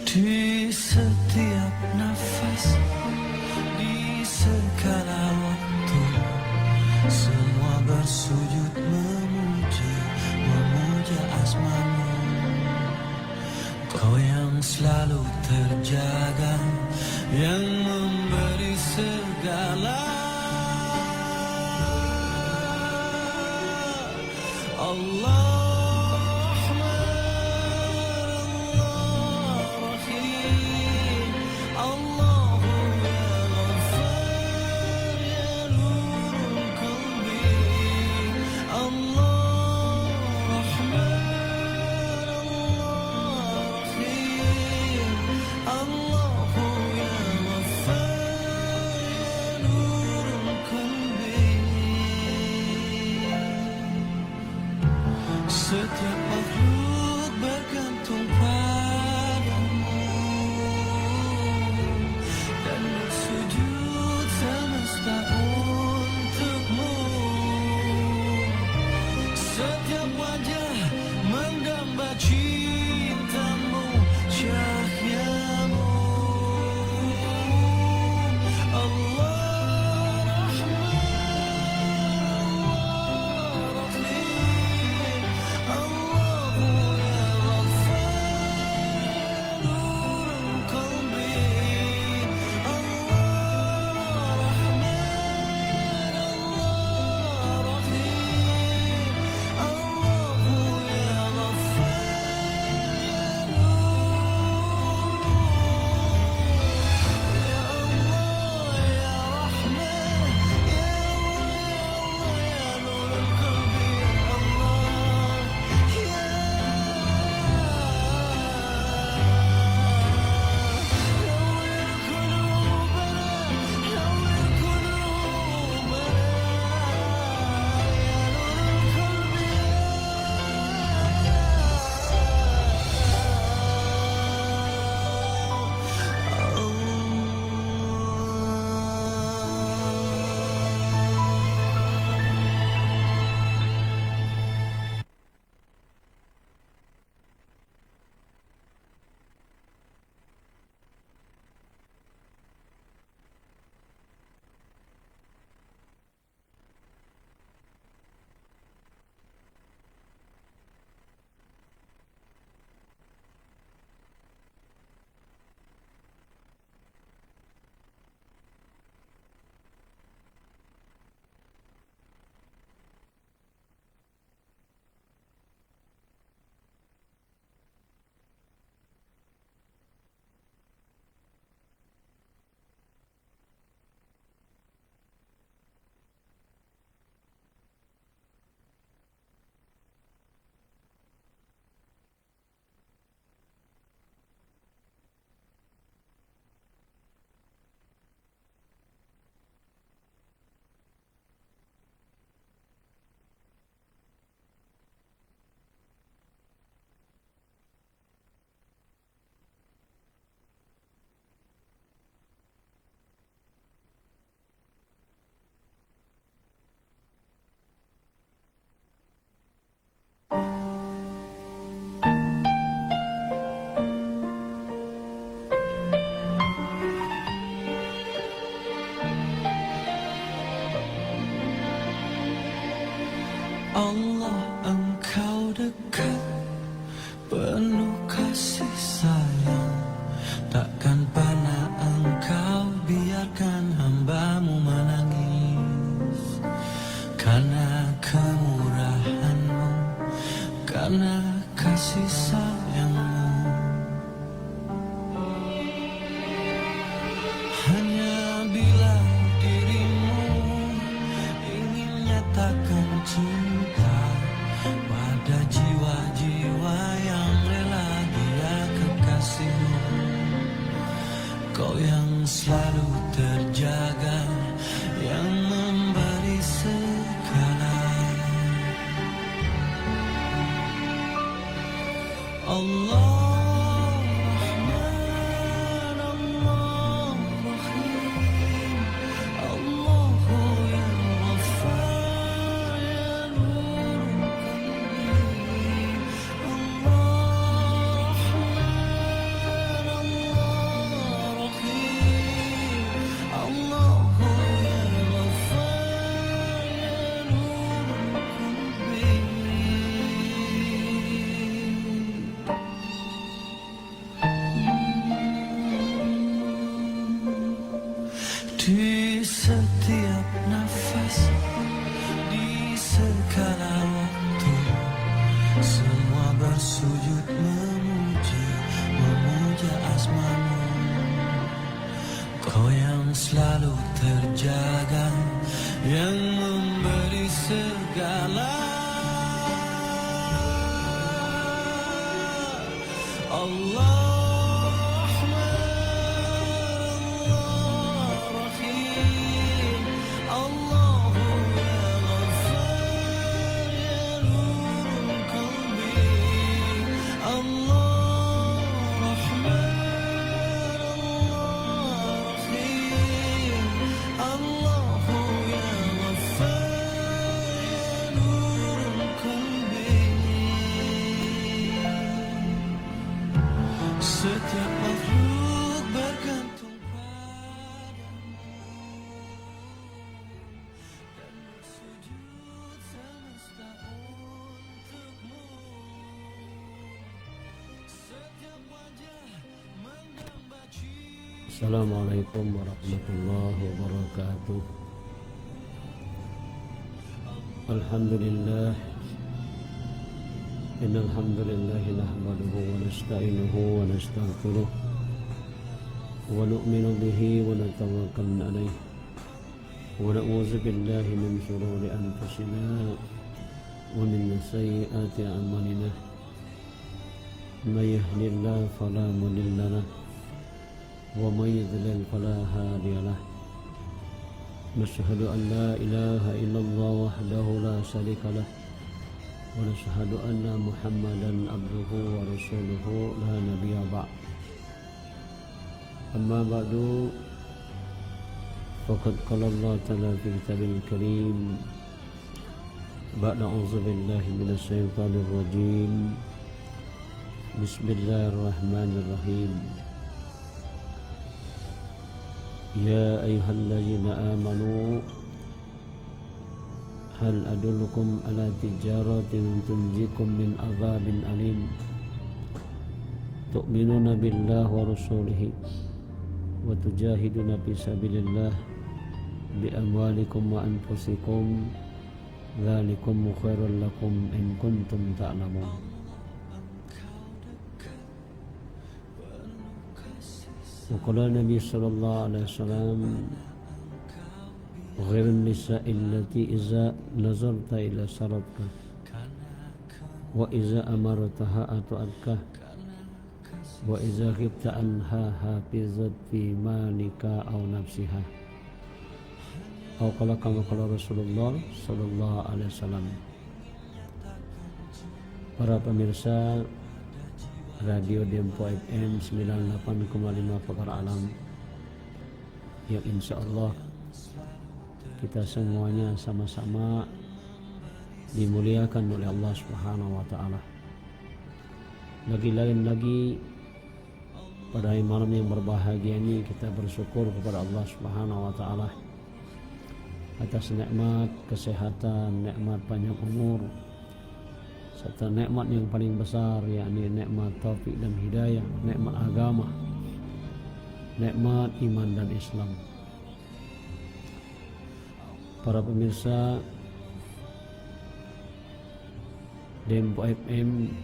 Di setiap nafas, di segala waktu, semua bersujud memuja asmamu. Kau yang selalu terjaga, yang memberi segala. Allah setiap makhluk bergantung padamu dan bersujud semesta untukmu. Setiap wajah mendamba cintamu, cahayamu. Allah Allah, Engkau dekat, penuh kasih sayang. Takkan pernah Engkau biarkan hamba-Mu menangis. Karena kemurahan-Mu, karena kasih sayang-Mu. Hanya bila dirimu ingin nyatakan cinta pada jiwa-jiwa yang rela dia kekasihmu, kau yang selalu terjaga, yang memberi segala. Allah Di setiap nafas, di segala waktu, semua bersujud memuja asmamu. Kau yang selalu terjaga, yang memberi segala. Allah setiap makhluk bergantung padamu dan bersujud semesta untukmu. Setiap wajah mendamba cinta. Assalamualaikum warahmatullahi wabarakatuh. Alhamdulillah. Innal hamdalillah nahmaduhu wa nasta'inuhu wa nastaghfiruh wa nu'minu bihi wa natawakkalu alayhi wa na'udzu billahi min shururi anfusina wa min sayyiati a'malina. May yahdihillahu fala mudilla lahu wa may yudlil fala hadiya lahu. Nashhadu an la ilaha illallah wahdahu la syarika lahu wa nashhadu anna Muhammadan abduhu wa rasuluhu la nabiyya ba'd. Amma ba'du, faqad qala Allah ta'ala fi kitabil karim ba'da a'udzu billahi minasy syaithanir rajim. Bismillahirrahmanirrahim. Ya ayyuhalladzina amanu hal adullukum ala tijaratin tunjikum min azabin alim tu'minuna billahi wa rasulihi wa tujahiduna fi sabilillah bi amwalikum wa anfusikum dzalikum khairul lakum in kuntum ta'lamun. Wa qala Nabi sallallahu alaihi wasallam غير النساء التي إذا نظرت إلى سرتك وإذا أمرتها أطعتك وإذا غبت عنها حفظت في مالك أو نفسها أو كما قال رسول الله صلى الله عليه وسلم. Para pemirsa Radio Dempo FM 98,5 Pakar Alam, yang insya Allah kita semuanya sama-sama dimuliakan oleh Allah Subhanahu wa Ta'ala. Lagi pada hari malam yang berbahagia ini kita bersyukur kepada Allah Subhanahu wa Ta'ala atas nikmat kesehatan, nikmat panjang umur, serta nikmat yang paling besar, yakni nikmat taufik dan hidayah, nikmat agama, nikmat iman dan Islam. Para pemirsa Dempo FM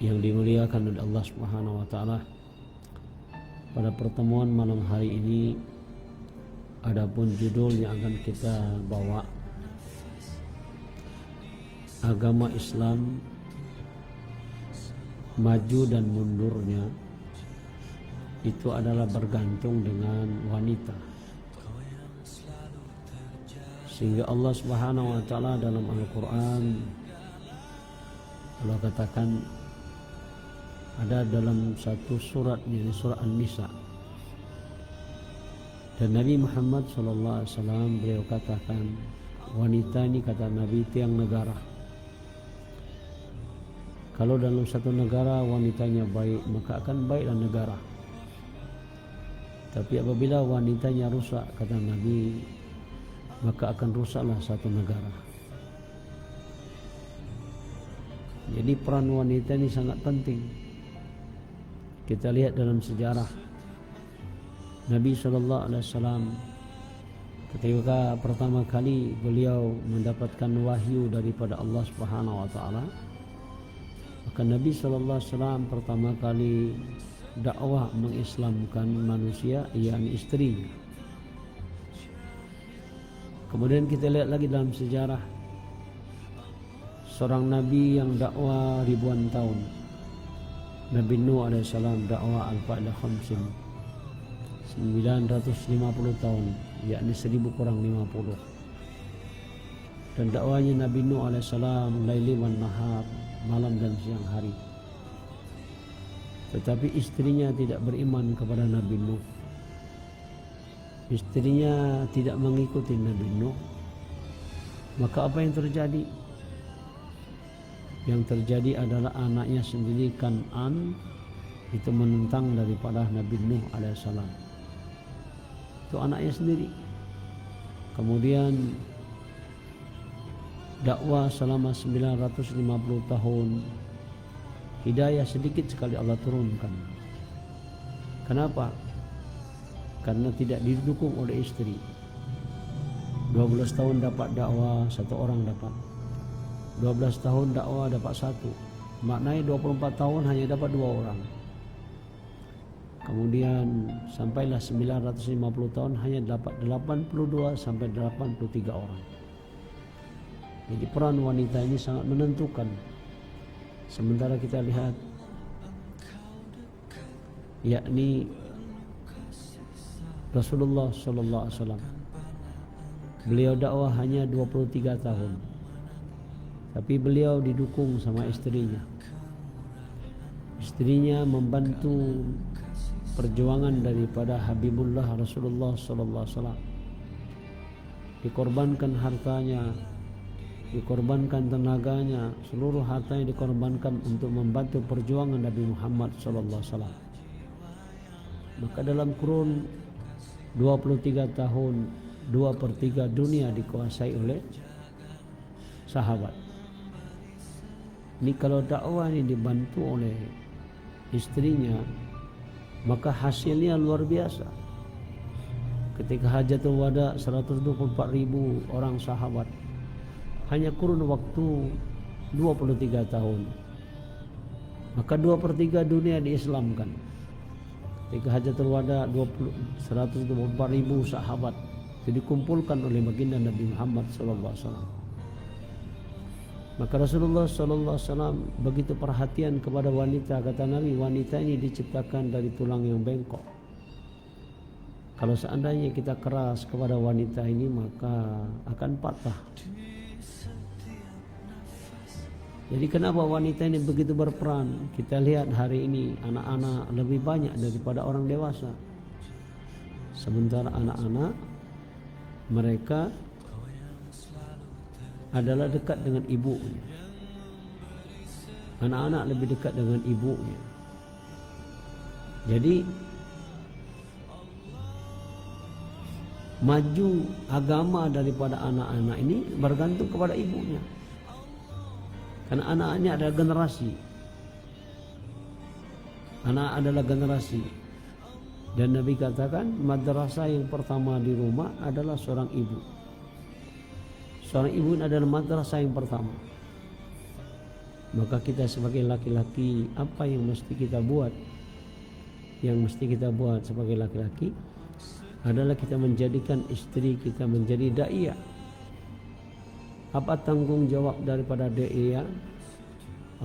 yang dimuliakan oleh Allah Subhanahu wa Ta'ala, pada pertemuan malam hari ini adapun judul yang akan kita bawa, agama Islam maju dan mundurnya itu adalah bergantung dengan wanita. Sehingga Allah Subhanahu wa Ta'ala dalam Al-Quran Allah katakan, ada dalam satu surat, yaitu surah An-Nisa, dan Nabi Muhammad SAW beliau katakan, wanita ini kata Nabi tiang negara. Kalau dalam satu negara wanitanya baik, maka akan baiklah negara. Tapi apabila wanitanya rusak, kata Nabi, maka akan rusaklah satu negara. Jadi peran wanita ini sangat penting. Kita lihat dalam sejarah Nabi SAW ketika pertama kali beliau mendapatkan wahyu daripada Allah Subhanahu wa taala, maka Nabi SAW pertama kali dakwah mengislamkan manusia, yakni istrinya. Kemudian kita lihat lagi dalam sejarah seorang nabi yang dakwah ribuan tahun, Nabi Nuh alaihissalam, dakwah al-fa'la khamsin, 950 tahun, yakni 1000 kurang 50. Dan dakwahnya Nabi Nuh alaihissalam laili wan nahar, malam dan siang hari. Tetapi istrinya tidak beriman kepada Nabi Nuh. Istrinya tidak mengikuti Nabi Nuh. Maka apa yang terjadi? Yang terjadi adalah anaknya sendiri, Kan'an, itu menentang daripada Nabi Nuh alaihissalam. Itu anaknya sendiri. Kemudian dakwah selama 950 tahun, hidayah sedikit sekali Allah turunkan. Kenapa? Karena tidak didukung oleh istri. 12 tahun dapat dakwah, 1 orang dapat. 12 tahun dakwah dapat 1. Maknanya 24 tahun hanya dapat 2 orang. Kemudian sampailah 950 tahun hanya dapat 82 sampai 83 orang. Jadi peran wanita ini sangat menentukan. Sementara kita lihat, yakni Rasulullah SAW, beliau dakwah hanya 23 tahun, tapi beliau didukung sama istrinya. Istrinya membantu perjuangan daripada Habibullah Rasulullah SAW. Dikorbankan hartanya, dikorbankan tenaganya, seluruh hartanya dikorbankan untuk membantu perjuangan Nabi Muhammad SAW. Maka dalam kurun 23 tahun, 2/3 dunia dikuasai oleh sahabat. Ini kalau dakwah ini dibantu oleh istrinya, maka hasilnya luar biasa. Ketika Hajatul Wada 124.000 orang sahabat, hanya kurun waktu 23 tahun, maka 2/3 dunia diislamkan. Ketika Hajatul Wada 124.000 sahabat itu dikumpulkan oleh baginda Nabi Muhammad SAW. Maka Rasulullah SAW begitu perhatian kepada wanita. Kata Nabi, wanita ini diciptakan dari tulang yang bengkok. Kalau seandainya kita keras kepada wanita ini, maka akan patah. Jadi kenapa wanita ini begitu berperan? Kita lihat hari ini anak-anak lebih banyak daripada orang dewasa. Sementara anak-anak mereka adalah dekat dengan ibunya. Anak-anak lebih dekat dengan ibunya. Jadi maju agama daripada anak-anak ini bergantung kepada ibunya. Karena anak-anaknya adalah generasi. Anak adalah generasi. Dan Nabi katakan madrasah yang pertama di rumah adalah seorang ibu. Seorang ibu adalah madrasah yang pertama. Maka kita sebagai laki-laki, apa yang mesti kita buat? Yang mesti kita buat sebagai laki-laki adalah kita menjadikan istri kita menjadi da'iyah. Apa tanggung jawab daripada da'iyah?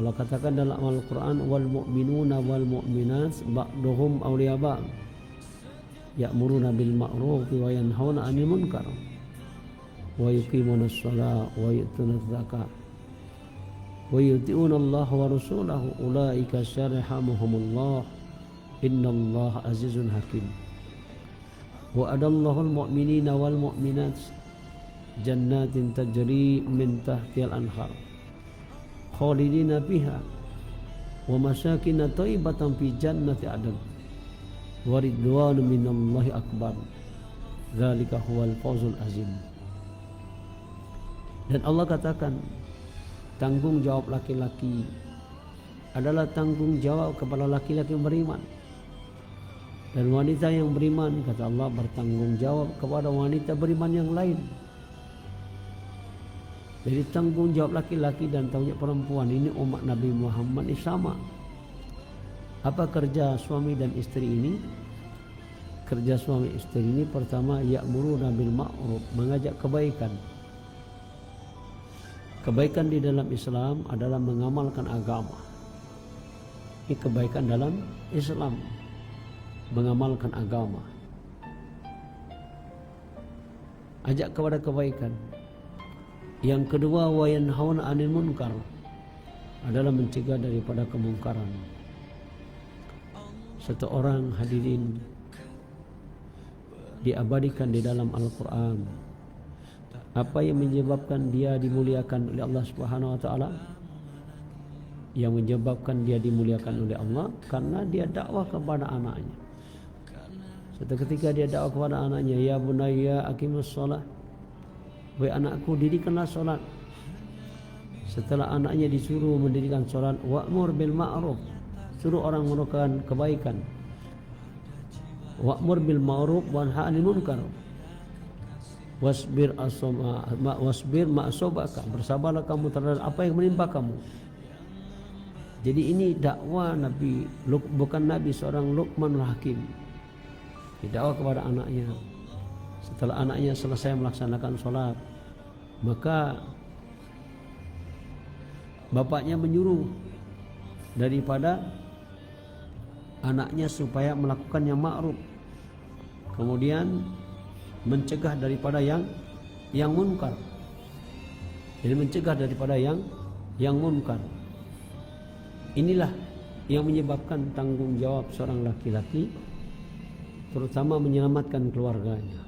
Allah katakan dalam Al-Quran, wal mu'minuna wal mu'minat ba'duhum awliya ba'd ya'muruna bil ma'ruf wa yanhauna 'anil munkar wa yuqimuna as-salata wa yu'tuna az-zakata wa yuti'una Allah wa rasulahu ulaika syarhamuhumullah innallaha azizun hakim. Wa adallahu al-mu'minina wal mu'minat jannatin tajri min tahtihal anhar khalidina fiha wa masakin thayyibatan fi jannati adn wa ridwanu minallahi akbar dzalika huwal fawzul azim. Dan Allah katakan tanggung jawab laki-laki adalah tanggung jawab kepada laki-laki yang beriman. Dan wanita yang beriman, kata Allah, bertanggung jawab kepada wanita beriman yang lain. Jadi tanggung jawab laki-laki dan tanggung jawab perempuan ini umat Nabi Muhammad ini sama. Apa kerja suami dan istri ini? Kerja suami istri ini pertama, ya'muruna bil ma'ruf, mengajak kebaikan. Kebaikan di dalam Islam adalah mengamalkan agama. Ini kebaikan dalam Islam, mengamalkan agama. Ajak kepada kebaikan. Yang kedua, wa yanhauna 'anil munkar, adalah mencegah daripada kemungkaran. Satu orang hadirin diabadikan di dalam Al-Quran. Apa yang menyebabkan dia dimuliakan oleh Allah Subhanahu wa taala? Yang menyebabkan dia dimuliakan oleh Allah karena dia dakwah kepada anaknya. Suatu ketika dia dakwah kepada anaknya, ya bunayya aqimus shalah. Wahai anakku, didikkanlah salat. Setelah anaknya disuruh mendirikan salat, wa'mur bil ma'ruf, suruh orang melakukan kebaikan. Wa'mur bil ma'ruf wanha 'anil munkar. Wasbir ma'asobaka, bersabarlah kamu terhadap apa yang menimpa kamu. Jadi ini dakwah Nabi, bukan Nabi, seorang Luqman Hakim. Dakwah kepada anaknya. Setelah anaknya selesai melaksanakan sholat, maka bapaknya menyuruh daripada anaknya supaya melakukan yang ma'ruf, kemudian mencegah daripada yang munkar. Jadi mencegah daripada yang munkar. Inilah yang menyebabkan tanggung jawab seorang laki-laki, terutama menyelamatkan keluarganya.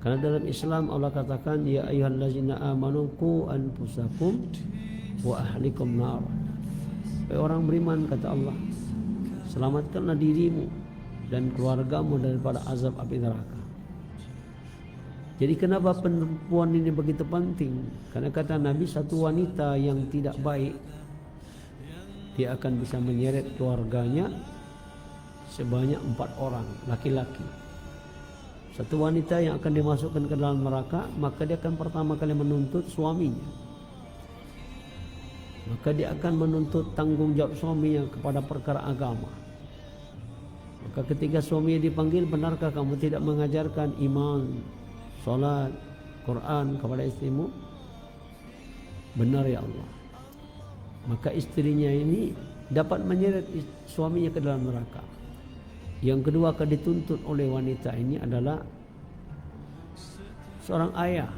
Karena dalam Islam Allah katakan, ya ayyuhallazina amanu qu anfusakum wa ahlikum nar. Wahai orang beriman, kata Allah, selamatkanlah dirimu dan keluargamu daripada azab api neraka. Jadi kenapa perempuan ini begitu penting? Karena kata Nabi, satu wanita yang tidak baik, dia akan bisa menyeret keluarganya sebanyak 4 orang laki-laki. Satu wanita yang akan dimasukkan ke dalam neraka, maka dia akan pertama kali menuntut suaminya. Maka dia akan menuntut tanggung jawab suaminya kepada perkara agama. Maka ketika suaminya dipanggil, benarkah kamu tidak mengajarkan iman, salat, Quran kepada istrimu? Benar ya Allah. Maka istrinya ini dapat menyeret suaminya ke dalam neraka. Yang kedua akan dituntut oleh wanita ini adalah seorang ayah.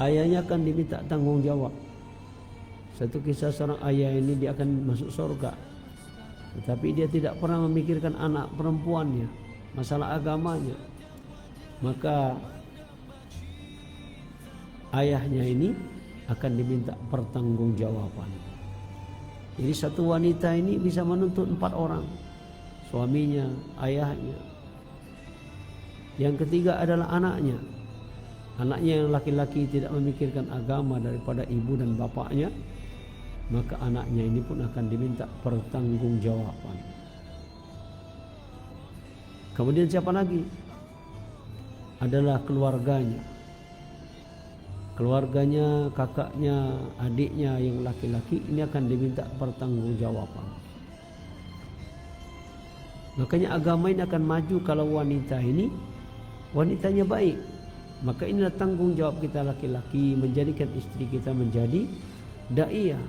Ayahnya akan diminta tanggung jawab. Satu kisah seorang ayah ini, dia akan masuk surga, tetapi dia tidak pernah memikirkan anak perempuannya, masalah agamanya. Maka ayahnya ini akan diminta pertanggungjawaban. Jadi satu wanita ini bisa menuntut 4 orang, suaminya, ayahnya. Yang ketiga adalah anaknya. Anaknya yang laki-laki tidak memikirkan agama daripada ibu dan bapaknya, maka anaknya ini pun akan diminta pertanggungjawaban. Kemudian siapa lagi? Adalah keluarganya. Keluarganya, kakaknya, adiknya yang laki-laki ini akan diminta pertanggungjawaban. Makanya agama ini akan maju kalau wanitanya baik. Maka inilah tanggung jawab kita laki-laki, menjadikan istri kita menjadi da'iyah.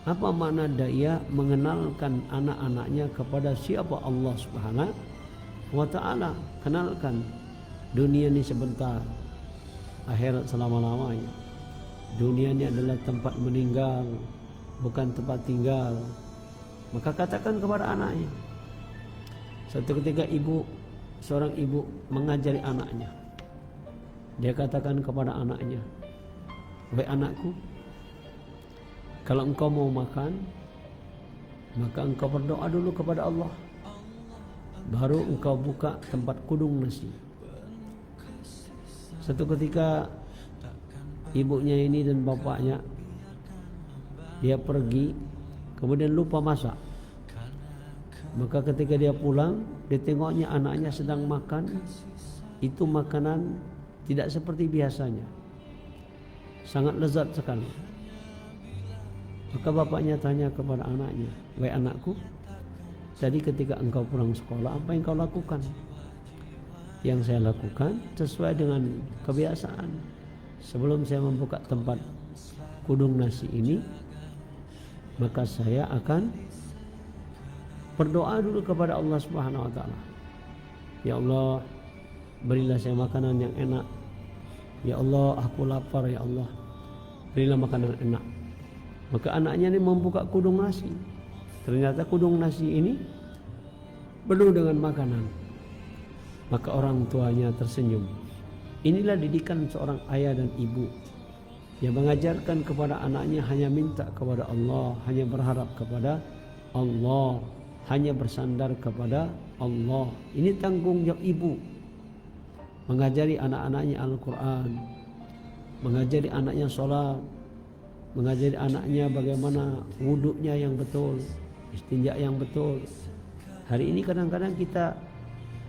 Apa makna da'iyah? Mengenalkan anak-anaknya kepada siapa Allah Subhanahu wa ta'ala. Kenalkan, dunia ini sebentar, akhirat selama-lamanya. Dunia ini adalah tempat meninggal, bukan tempat tinggal. Maka katakan kepada anaknya. Suatu ketika seorang ibu mengajari anaknya. Dia katakan kepada anaknya, "Wahai anakku, kalau engkau mau makan, maka engkau berdoa dulu kepada Allah. Baru engkau buka tempat kudung nasi." Suatu ketika ibunya ini dan bapaknya, dia pergi, kemudian lupa masak. Maka ketika dia pulang, dia tengoknya anaknya sedang makan. Itu makanan tidak seperti biasanya, sangat lezat sekali. Maka bapaknya tanya kepada anaknya, "Wahai anakku, tadi ketika engkau pulang sekolah, apa yang kau lakukan?" "Yang saya lakukan sesuai dengan kebiasaan. Sebelum saya membuka tempat kudung nasi ini, maka saya akan berdoa dulu kepada Allah Subhanahu wa taala. Ya Allah, berilah saya makanan yang enak. Ya Allah, aku lapar ya Allah. Berilah makanan enak." Maka anaknya ini membuka kudung nasi. Ternyata kudung nasi ini penuh dengan makanan. Maka orang tuanya tersenyum. Inilah didikan seorang ayah dan ibu yang mengajarkan kepada anaknya hanya minta kepada Allah, hanya berharap kepada Allah, hanya bersandar kepada Allah. Ini tanggung jawab ibu. Mengajari anak-anaknya Al-Quran, mengajari anaknya sholat, mengajari anaknya bagaimana wuduknya yang betul, istinja yang betul. Hari ini kadang-kadang kita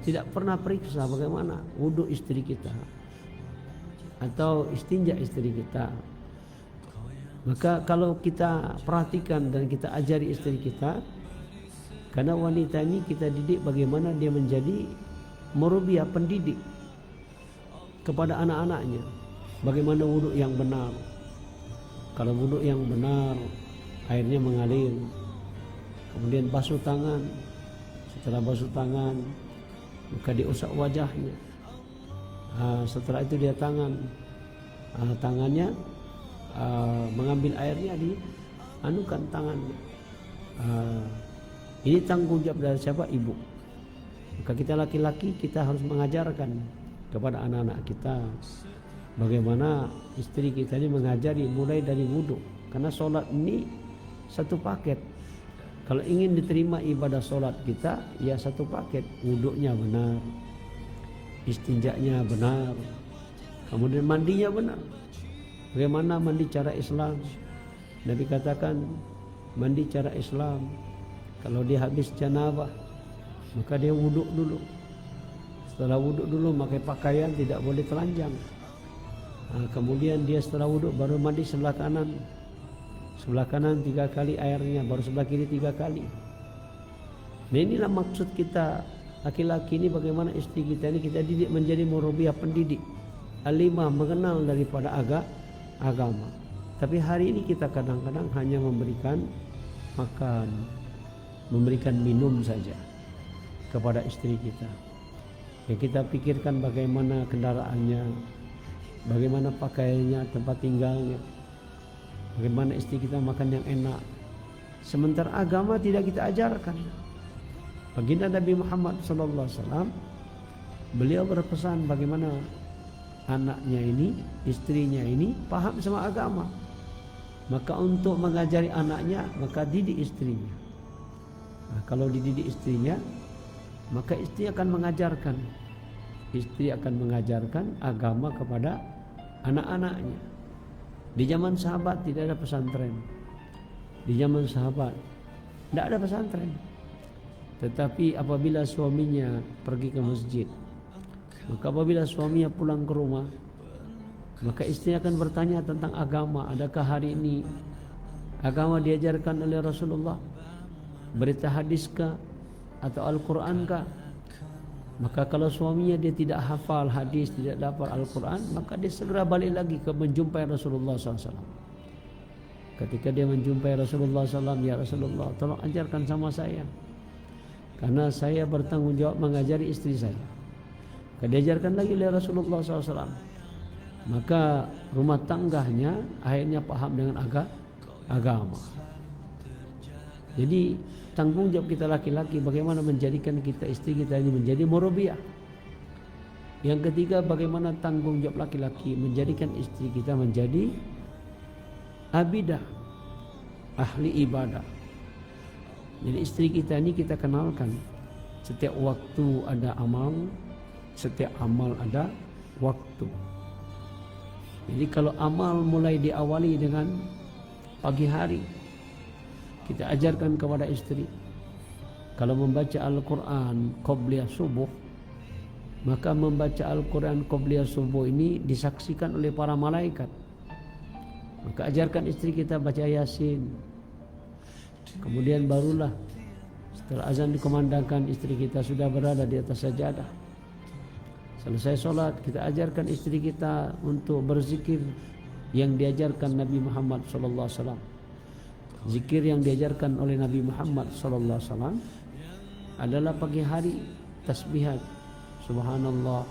tidak pernah periksa bagaimana wuduk istri kita atau istinja istri kita. Maka kalau kita perhatikan dan kita ajari istri kita, karena wanita ini kita didik bagaimana dia menjadi murabbiah, pendidik kepada anak-anaknya. Bagaimana wuduk yang benar. Kalau wuduk yang benar, airnya mengalir. Kemudian basuh tangan. Setelah basuh tangan, maka diusap wajahnya. Setelah itu dia tangannya mengambil airnya, dianukan tangannya. Ini tanggung jawab dari siapa? Ibu. Maka kita laki-laki, kita harus mengajarkan kepada anak-anak kita bagaimana istri kita ini mengajari mulai dari wudhu. Karena sholat ini satu paket. Kalau ingin diterima ibadah sholat kita, ya satu paket. Wudhunya benar, istinjanya benar, kemudian mandinya benar. Bagaimana mandi cara Islam? Nabi katakan mandi cara Islam, kalau dia habis janabah maka dia wudhu dulu. Setelah wudhu dulu pakai pakaian, tidak boleh telanjang. Kemudian dia setelah wudhu baru mandi sebelah kanan. Sebelah kanan 3 kali airnya, baru sebelah kiri 3 kali. Nah, inilah maksud kita laki-laki ini, bagaimana istri kita ini kita didik menjadi murabbiah, pendidik, alimah, mengenal daripada agama. Tapi hari ini kita kadang-kadang hanya memberikan makan, memberikan minum saja kepada istri kita. Yang kita pikirkan bagaimana kendaraannya, bagaimana pakaiannya, tempat tinggalnya, bagaimana istri kita makan yang enak. Sementara agama tidak kita ajarkan. Baginda Nabi Muhammad SAW, beliau berpesan bagaimana anaknya ini, istrinya ini paham sama agama. Maka untuk mengajari anaknya, maka didik istrinya. Nah, kalau dididik istrinya, maka istri akan mengajarkan. Istri akan mengajarkan agama kepada anak-anaknya. Di zaman sahabat tidak ada pesantren. Di zaman sahabat tidak ada pesantren. Tetapi apabila suaminya pergi ke masjid, maka apabila suaminya pulang ke rumah, maka istri akan bertanya tentang agama. Adakah hari ini agama diajarkan oleh Rasulullah? Berita hadiskah atau Al-Qur'ankah? Maka kalau suaminya dia tidak hafal hadis, tidak dapat Al-Quran, maka dia segera balik lagi ke menjumpai Rasulullah SAW. Ketika dia menjumpai Rasulullah SAW, ya Rasulullah, tolong ajarkan sama saya, karena saya bertanggung jawab mengajari istri saya. Maka diajarkan lagi oleh Rasulullah SAW. Maka rumah tangganya akhirnya paham dengan agama. Jadi tanggung jawab kita laki-laki bagaimana menjadikan kita istri kita ini menjadi murabbiah. Yang ketiga, bagaimana tanggung jawab laki-laki menjadikan istri kita menjadi abidah, ahli ibadah. Jadi istri kita ini kita kenalkan setiap waktu ada amal, setiap amal ada waktu. Jadi kalau amal mulai diawali dengan pagi hari, kita ajarkan kepada istri. kalau membaca Al-Quran qobliyah subuh, maka membaca Al-Quran qobliyah subuh ini disaksikan oleh para malaikat. Maka ajarkan istri kita baca Yasin. Kemudian barulah setelah azan dikumandangkan, istri kita sudah berada di atas sajadah. Selesai sholat, kita ajarkan istri kita untuk berzikir yang diajarkan Nabi Muhammad SAW. Zikir yang diajarkan oleh Nabi Muhammad SAW adalah pagi hari tasbihat subhanallah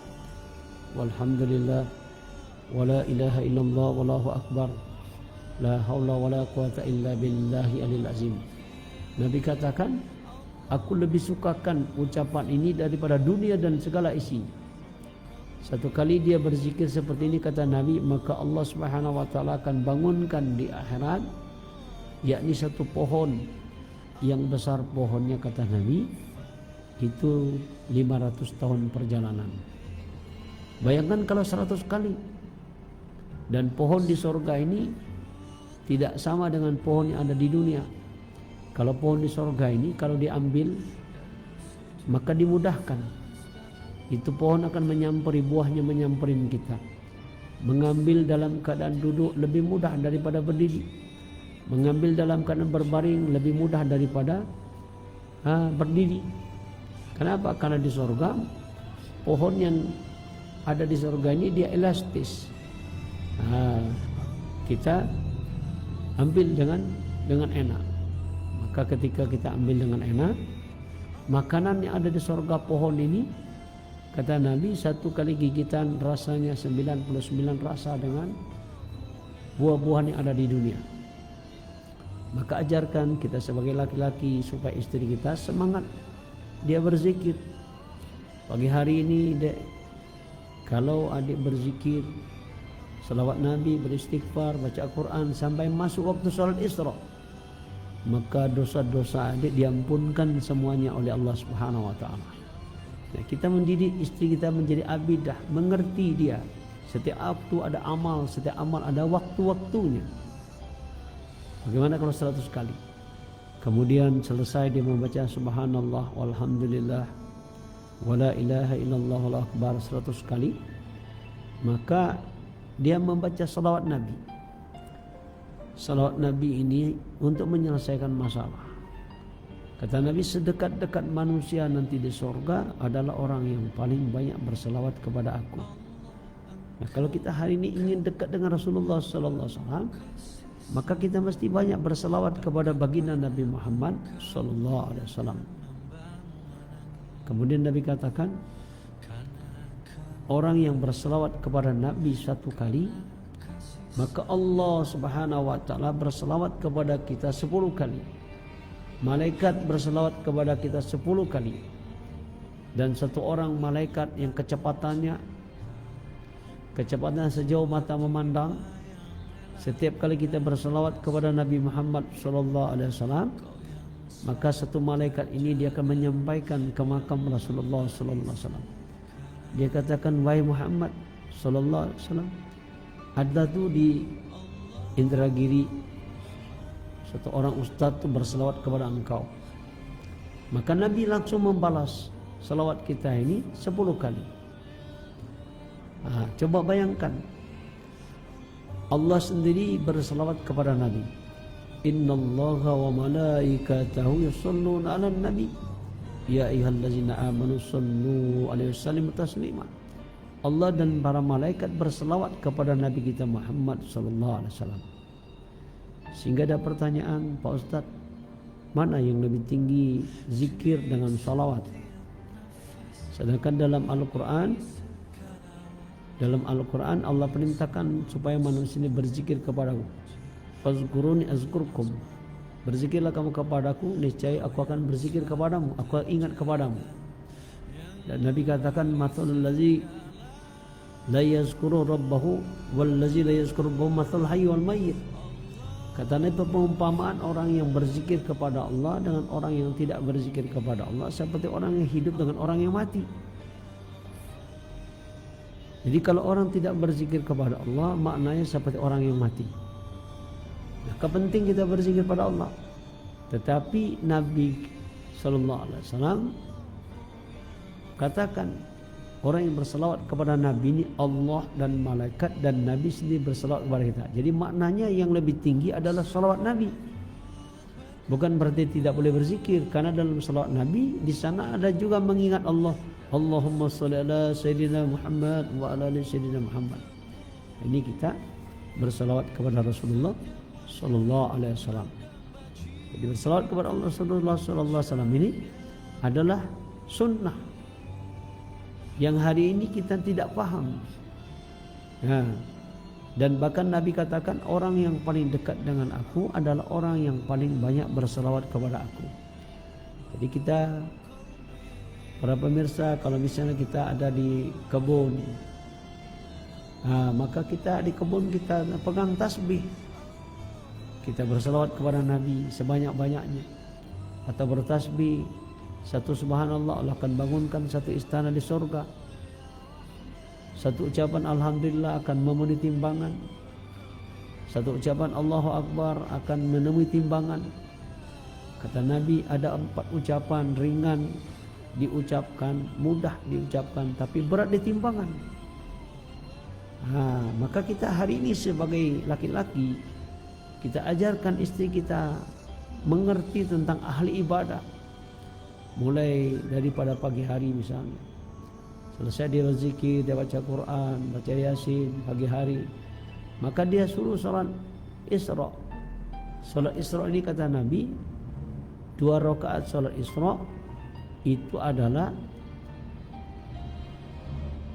walhamdulillah wala ilaha illallah wallahu akbar la haula wala quwata illa billahi alil azim. Nabi katakan, aku lebih sukakan ucapan ini daripada dunia dan segala isinya. Satu kali dia berzikir seperti ini, kata Nabi, maka Allah Subhanahu wa taala akan bangunkan di akhirat, yakni satu pohon yang besar pohonnya, kata Nabi, itu 500 tahun perjalanan. Bayangkan kalau 100 kali. Dan pohon di sorga ini tidak sama dengan pohon yang ada di dunia. Kalau pohon di sorga ini kalau diambil maka dimudahkan. Itu pohon akan menyamperi, buahnya menyamperin kita. Mengambil dalam keadaan duduk lebih mudah daripada berdiri. Mengambil dalam keadaan berbaring lebih mudah daripada berdiri. Kenapa? Karena di sorga pohon yang ada di sorga ini dia elastis. Kita ambil dengan enak. Maka ketika kita ambil dengan enak, makanan yang ada di sorga pohon ini, kata Nabi, satu kali gigitan rasanya 99 rasa dengan buah-buahan yang ada di dunia. Maka ajarkan kita sebagai laki-laki supaya istri kita semangat dia berzikir. Pagi hari ini dek, kalau adik berzikir, salawat Nabi, beristighfar, baca Al-Quran sampai masuk waktu sholat Isra, maka dosa-dosa adik diampunkan semuanya oleh Allah Subhanahu wa taala. Nah, kita mendidik istri kita menjadi abidah, mengerti dia. Setiap waktu ada amal, setiap amal ada waktu-waktunya. Bagaimana kalau 100 kali? Kemudian selesai dia membaca subhanallah walhamdulillah wala ilaha illallah wallahu akbar 100 kali, maka dia membaca salawat Nabi. Salawat Nabi ini untuk menyelesaikan masalah. Kata Nabi, sedekat-dekat manusia nanti di sorga adalah orang yang paling banyak berselawat kepada aku. Nah, kalau kita hari ini ingin dekat dengan Rasulullah sallallahu alaihi wasallam, maka kita mesti banyak berselawat kepada baginda Nabi Muhammad sallallahu alaihi wasallam. Kemudian Nabi katakan, orang yang berselawat kepada Nabi satu kali, maka Allah Subhanahu wa taala berselawat kepada kita 10 kali. Malaikat berselawat kepada kita 10 kali. Dan satu orang malaikat yang kecepatannya sejauh mata memandang, setiap kali kita berselawat kepada Nabi Muhammad SAW, maka satu malaikat ini dia akan menyampaikan ke makam Rasulullah SAW. Dia katakan, wahai Muhammad SAW, ada tuh di Indragiri satu orang ustadz tuh berselawat kepada engkau. Maka Nabi langsung membalas selawat kita ini 10 kali. Coba bayangkan, Allah sendiri berselawat kepada Nabi. Innallaha wa malaikatahu yusholluna 'alan nabi ya ayyuhallazina amanu shollu 'alaihi wasallimu taslima. Allah dan para malaikat berselawat kepada Nabi kita Muhammad sallallahu alaihi wasallam. Sehingga ada pertanyaan, Pak Ustaz, mana yang lebih tinggi zikir dengan salawat? Sedangkan dalam Al-Quran Allah perintahkan supaya manusia ini berzikir kepadaku. Fazkuruni azkurkum. Berzikirlah kamu kepadaku, niscaya aku akan berzikir kepadamu, aku akan ingat kepadamu. Dan Nabi katakan, mathalul ladzi la yazkuru rabbahu wal ladzi la yazkuru rabbahu mathal hayy wal mayyit. Kata Nabi, perumpamaan orang yang berzikir kepada Allah dengan orang yang tidak berzikir kepada Allah seperti orang yang hidup dengan orang yang mati. Jadi kalau orang tidak berzikir kepada Allah, maknanya seperti orang yang mati. Nah, kepenting kita berzikir pada Allah. Tetapi Nabi sallallahu alaihi wasallam katakan, orang yang berselawat kepada Nabi ini Allah dan malaikat dan Nabi sendiri berselawat kepada kita. Jadi maknanya yang lebih tinggi adalah salawat Nabi. Bukan berarti tidak boleh berzikir, karena dalam salawat Nabi di sana ada juga mengingat Allah. Allahumma sholli ala sayyidina Muhammad wa ala ali sayyidina Muhammad. Ini kita berselawat kepada Rasulullah sallallahu alaihi wasallam. Jadi berselawat kepada Allah sallallahu alaihi wasallam ini adalah sunnah yang hari ini kita tidak paham. Dan bahkan Nabi katakan orang yang paling dekat dengan aku adalah orang yang paling banyak berselawat kepada aku. Jadi kita, para pemirsa, kalau misalnya kita ada di kebun, maka kita di kebun kita pegang tasbih, kita berselawat kepada Nabi sebanyak-banyaknya, atau bertasbih. Satu subhanallah Allah akan bangunkan satu istana di surga. Satu ucapan alhamdulillah akan memenuhi timbangan. Satu ucapan Allahu Akbar akan menemui timbangan. Kata Nabi, ada 4 ucapan ringan diucapkan, mudah diucapkan, tapi berat di timbangan. Maka kita hari ini sebagai laki-laki, kita ajarkan istri kita mengerti tentang ahli ibadah. Mulai daripada pagi hari misalnya, selesai dia berzikir, dia baca Quran, baca Yasin pagi hari, maka dia suruh salat Isra. Salat Isra ini kata Nabi, 2 rakaat salat Isra itu adalah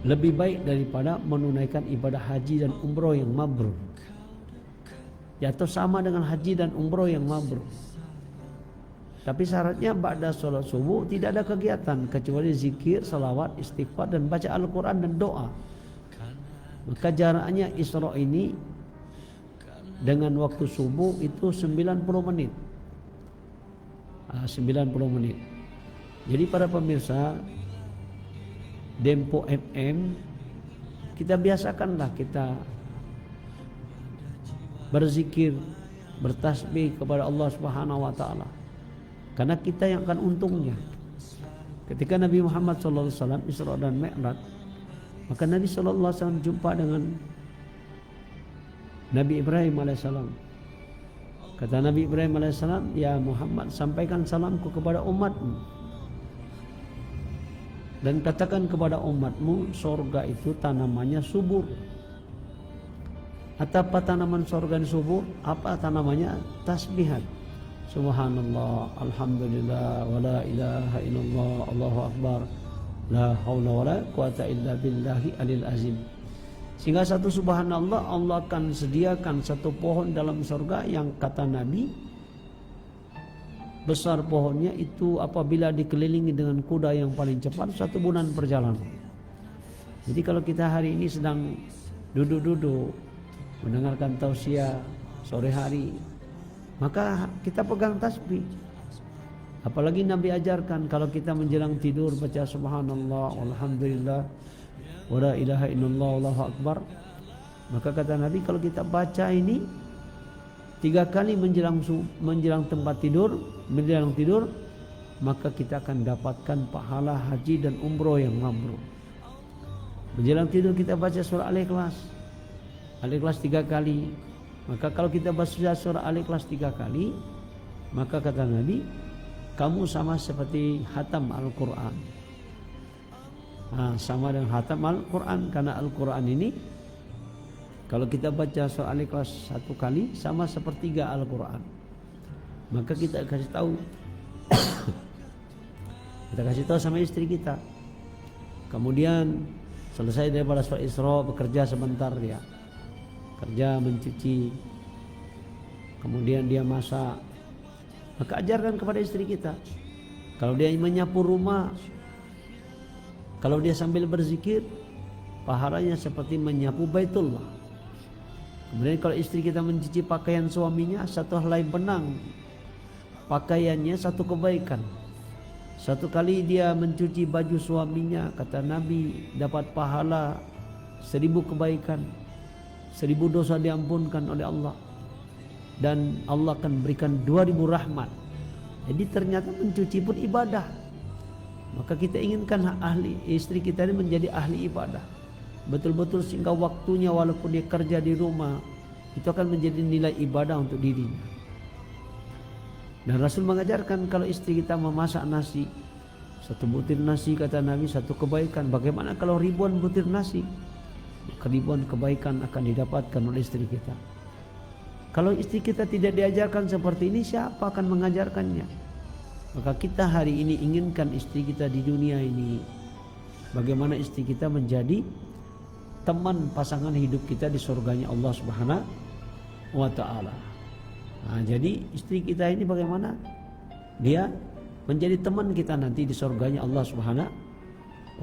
lebih baik daripada menunaikan ibadah haji dan umroh yang mabrur. Ya, atau sama dengan haji dan umroh yang mabrur. Tapi syaratnya ba'da sholat subuh tidak ada kegiatan kecuali zikir, salawat, istighfar dan baca Al-Quran dan doa. Maka jaraknya Isra ini dengan waktu subuh itu 90 menit. 90 menit. Jadi para pemirsa Dempo FM, kita biasakanlah kita berzikir, bertasbih kepada Allah Subhanahu wa taala. Karena kita yang akan untungnya. Ketika Nabi Muhammad SAW Isra dan Mi'raj, maka Nabi SAW jumpa dengan Nabi Ibrahim AS. Kata Nabi Ibrahim AS, ya Muhammad, sampaikan salamku kepada umatmu dan katakan kepada umatmu, sorga itu tanamannya subur. Apa tanaman sorga yang subur? Apa tanamannya? Tasbihat. Subhanallah, alhamdulillah, wala ilaha illallah, Allahu akbar, la haula wala quwata illa billahi alil azim. Sehingga satu subhanallah, Allah akan sediakan satu pohon dalam surga yang kata Nabi, besar pohonnya itu apabila dikelilingi dengan kuda yang paling cepat 1 bulan perjalanan. Jadi kalau kita hari ini sedang duduk-duduk mendengarkan tausiah sore hari, maka kita pegang tasbih. Apalagi Nabi ajarkan kalau kita menjelang tidur baca subhanallah, alhamdulillah, wala ilaha illallah, Allahu akbar. Maka kata Nabi kalau kita baca ini 3 kali menjelang tempat tidur, menjelang tidur, maka kita akan dapatkan pahala haji dan umroh yang mabrur. Menjelang tidur kita baca surah Al-Ikhlas. Al-Ikhlas 3 kali. Maka kalau kita baca surah Al-Ikhlas 3 kali, maka kata Nabi, kamu sama seperti hatam Al-Quran. Sama dengan hatam Al-Quran, karena Al-Quran ini kalau kita baca surah Al-Ikhlas 1 kali sama sepertiga Al-Quran. Maka kita kasih tahu kita kasih tahu sama istri kita. Kemudian selesai daripada surah Isra, bekerja sebentar dia. Kerja, mencuci, kemudian dia masak. Maka ajarkan kepada istri kita, kalau dia menyapu rumah, kalau dia sambil berzikir, pahalanya seperti menyapu Baitullah. Kemudian kalau istri kita mencuci pakaian suaminya, 1 helai benang pakaiannya 1 kebaikan. 1 kali dia mencuci baju suaminya, kata Nabi, dapat pahala 1000 kebaikan, 1000 dosa diampunkan oleh Allah, dan Allah akan berikan 2000 rahmat. Jadi ternyata mencuci pun ibadah. Maka kita inginkan ahli istri kita ini menjadi ahli ibadah. Betul-betul sehingga waktunya walaupun dia kerja di rumah itu akan menjadi nilai ibadah untuk dirinya. Dan Rasul mengajarkan kalau istri kita memasak nasi, satu butir nasi kata Nabi satu kebaikan. Bagaimana kalau ribuan butir nasi? Maka ribuan kebaikan akan didapatkan oleh istri kita. Kalau istri kita tidak diajarkan seperti ini, siapa akan mengajarkannya? Maka kita hari ini inginkan istri kita di dunia ini, bagaimana istri kita menjadi teman pasangan hidup kita di surganya Allah Subhanahu wa ta'ala. Nah, jadi istri kita ini bagaimana dia menjadi teman kita nanti di surganya Allah Subhanahu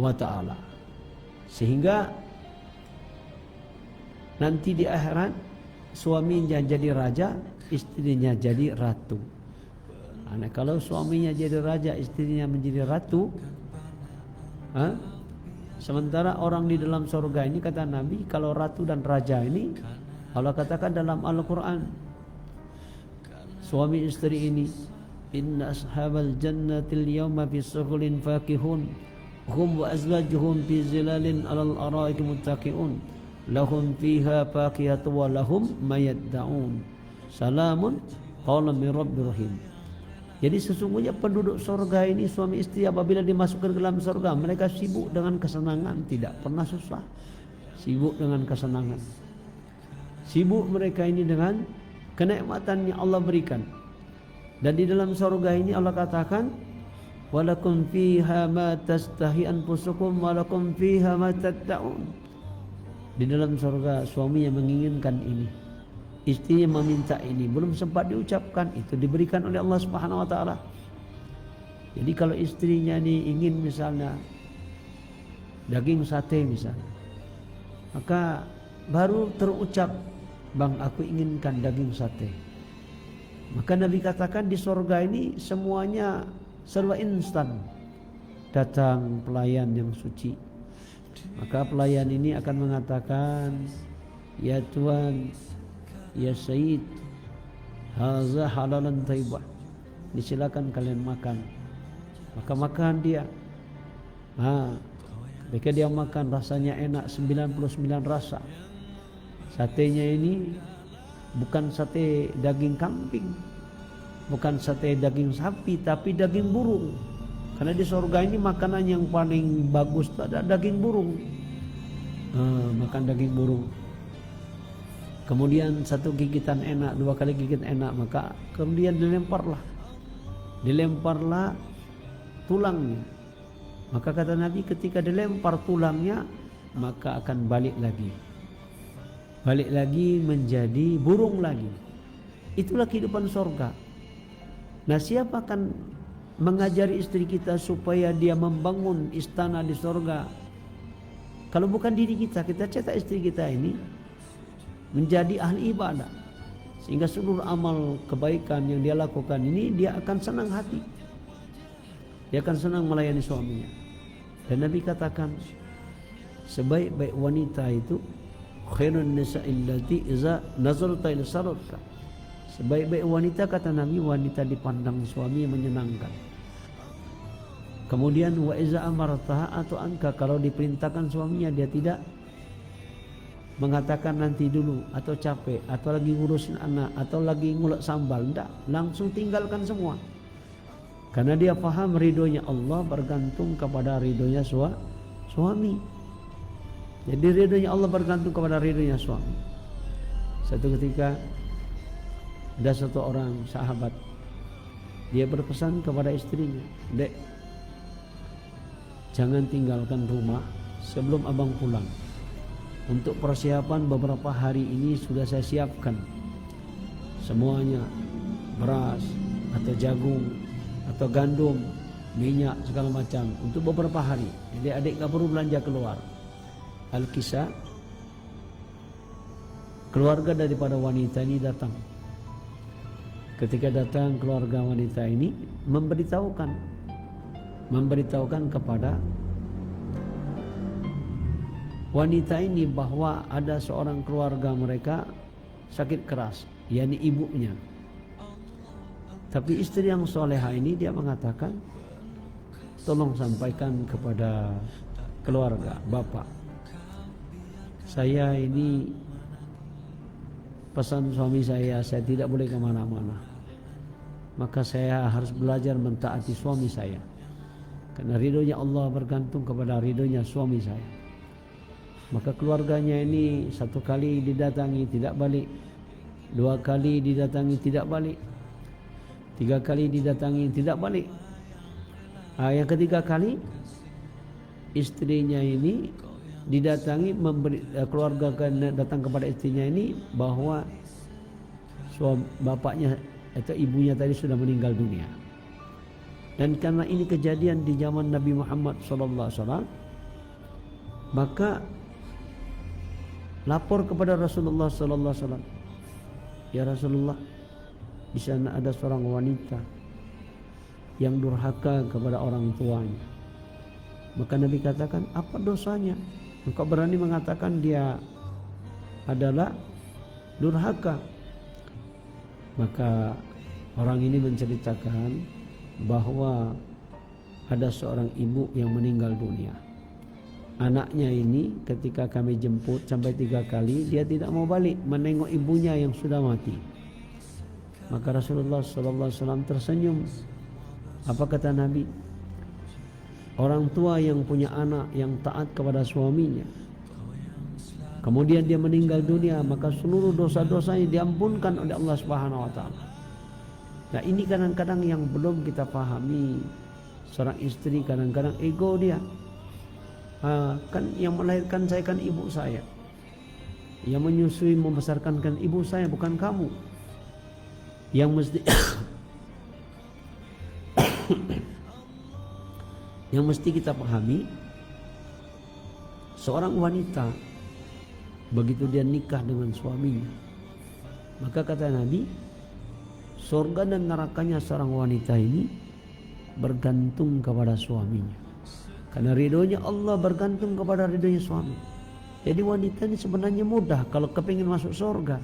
wa ta'ala, sehingga nanti di akhirat suaminya jadi raja, istrinya jadi ratu. Nah, kalau suaminya jadi raja, istrinya menjadi ratu, sementara orang di dalam surga ini kata Nabi, kalau ratu dan raja ini Allah katakan dalam Al-Quran, suami istri ini, inna ashabal jannatil yawma fi sughulin fakihun hum wa azwajuhum fi zilalin alal araiki muttaqiun lahum fiha fakihatu wa lahum mayadda'un salamun qawlan min rabbir rahim. Jadi sesungguhnya penduduk surga ini suami istri apabila dimasukkan ke dalam surga, mereka sibuk dengan kesenangan, tidak pernah susah. Sibuk dengan kesenangan. Sibuk mereka ini dengan kenikmatan yang Allah berikan. Dan di dalam surga ini Allah katakan, walakum fiha ma tastahi anfusukum walakum fiha ma tatta'un. Di dalam surga suaminya menginginkan ini, istrinya meminta ini, belum sempat diucapkan, itu diberikan oleh Allah Subhanahu wa ta'ala. Jadi kalau istrinya ini ingin misalnya daging sate misalnya, maka baru terucap, bang aku inginkan daging sate. Maka Nabi katakan di surga ini semuanya serba instan. Datang pelayan yang suci, maka pelayan ini akan mengatakan, ya Tuhan, ya Sayyid, haza halalan thayyibah, disilakan kalian makan. Maka makan dia. Ketika dia makan rasanya enak, 99 rasa. Satenya ini bukan sate daging kambing, bukan sate daging sapi, tapi daging burung. Karena di surga ini makanan yang paling bagus itu ada daging burung. Makan daging burung. Kemudian satu gigitan enak, dua kali gigit enak, maka kemudian dilemparlah tulangnya. Maka kata Nabi, ketika dilempar tulangnya, maka akan balik lagi menjadi burung lagi. Itulah kehidupan surga. Nah, siapa akan mengajari istri kita supaya dia membangun istana di surga? Kalau bukan diri kita, kita cetak istri kita ini menjadi ahli ibadah, sehingga seluruh amal kebaikan yang dia lakukan ini dia akan senang hati, dia akan senang melayani suaminya. Dan Nabi katakan, sebaik-baik wanita itu khairun nisa'il lati iza nazarta ila sarata. Sebaik-baik wanita kata Nabi, wanita dipandang suami yang menyenangkan. Kemudian wa iza amartaha atau anka, kalau diperintahkan suaminya dia tidak mengatakan nanti dulu, atau capek, atau lagi ngurusin anak, atau lagi ngulek sambal, enggak, langsung tinggalkan semua. Karena dia paham ridhonya Allah bergantung kepada ridhonya suami. Jadi ridhonya Allah bergantung kepada ridhonya suami. Satu ketika ada satu orang sahabat, dia berpesan kepada istrinya, Dek, jangan tinggalkan rumah sebelum abang pulang. Untuk persiapan beberapa hari ini sudah saya siapkan semuanya, beras atau jagung atau gandum, minyak segala macam untuk beberapa hari. Jadi adik gak perlu belanja keluar. Al-Kisah, keluarga daripada wanita ini datang. Ketika datang keluarga wanita ini memberitahukan kepada wanita ini bahwa ada seorang keluarga mereka sakit keras, yakni ibunya. Tapi istri yang soleha ini dia mengatakan, tolong sampaikan kepada keluarga, bapak, saya ini pesan suami saya tidak boleh kemana-mana. Maka saya harus belajar mentaati suami saya. Karena ridhonya Allah bergantung kepada ridhonya suami saya. Maka keluarganya ini 1 kali didatangi tidak balik, 2 kali didatangi tidak balik, 3 kali didatangi tidak balik. Yang ketiga kali istrinya ini didatangi, keluarga datang kepada istrinya ini bahwa bapaknya atau ibunya tadi sudah meninggal dunia. Dan karena ini kejadian di zaman Nabi Muhammad SAW, maka lapor kepada Rasulullah SAW, ya Rasulullah, di sana ada seorang wanita yang durhaka kepada orang tuanya. Maka Nabi katakan, apa dosanya? Engkau berani mengatakan dia adalah durhaka? Maka orang ini menceritakan bahwa ada seorang ibu yang meninggal dunia. Anaknya ini ketika kami jemput sampai 3 kali, dia tidak mau balik menengok ibunya yang sudah mati. Maka Rasulullah SAW tersenyum. Apa kata Nabi? Orang tua yang punya anak yang taat kepada suaminya, kemudian dia meninggal dunia, maka seluruh dosa-dosanya diampunkan oleh Allah Subhanahu wa taala. Nah, ini kadang-kadang yang belum kita pahami. Seorang istri kadang-kadang ego dia. Kan yang melahirkan saya kan ibu saya, yang menyusui membesarkan kan ibu saya, bukan kamu. Yang mesti yang mesti kita pahami, seorang wanita begitu dia nikah dengan suaminya, maka kata Nabi, surga dan nerakanya seorang wanita ini bergantung kepada suaminya. Karena ridhonya Allah bergantung kepada ridhonya suami. Jadi wanita ini sebenarnya mudah kalau kepingin masuk surga.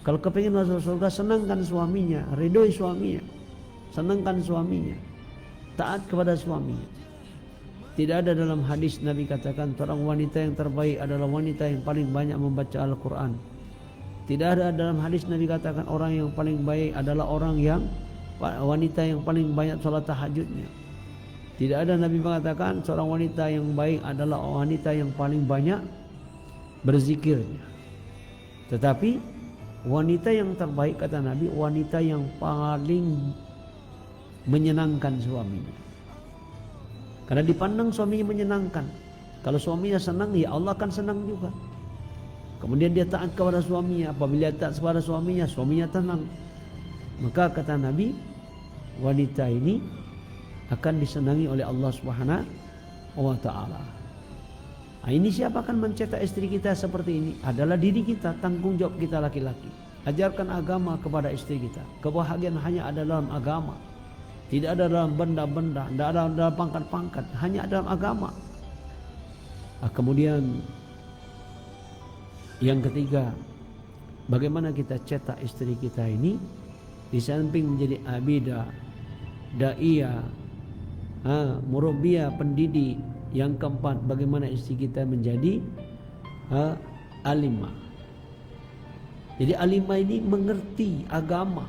Kalau kepingin masuk surga, senangkan suaminya, ridhoi suaminya, senangkan suaminya, taat kepada suaminya. Tidak ada dalam hadis Nabi katakan seorang wanita yang terbaik adalah wanita yang paling banyak membaca Al-Quran. Tidak ada dalam hadis Nabi katakan orang yang paling baik adalah wanita yang paling banyak sholat tahajudnya. Tidak ada Nabi mengatakan seorang wanita yang baik adalah wanita yang paling banyak berzikirnya. Tetapi wanita yang terbaik kata Nabi, wanita yang paling menyenangkan suaminya. Karena dipandang suaminya menyenangkan. Kalau suaminya senang, ya Allah akan senang juga. Kemudian dia taat kepada suaminya. Apabila taat kepada suaminya, suaminya tenang. Maka kata Nabi, wanita ini akan disenangi oleh Allah Subhanahu wa taala. Nah, ini siapa akan mencetak istri kita seperti ini? Adalah diri kita, tanggung jawab kita laki-laki. Ajarkan agama kepada istri kita. Kebahagiaan hanya ada dalam agama. Tidak ada dalam benda-benda, tidak ada dalam pangkat-pangkat, hanya dalam agama. Nah, kemudian yang ketiga, bagaimana kita cetak istri kita ini di samping menjadi abidah, da'iyah, murabbiah, pendidik. Yang keempat, bagaimana istri kita menjadi alimah. Jadi alimah ini mengerti agama.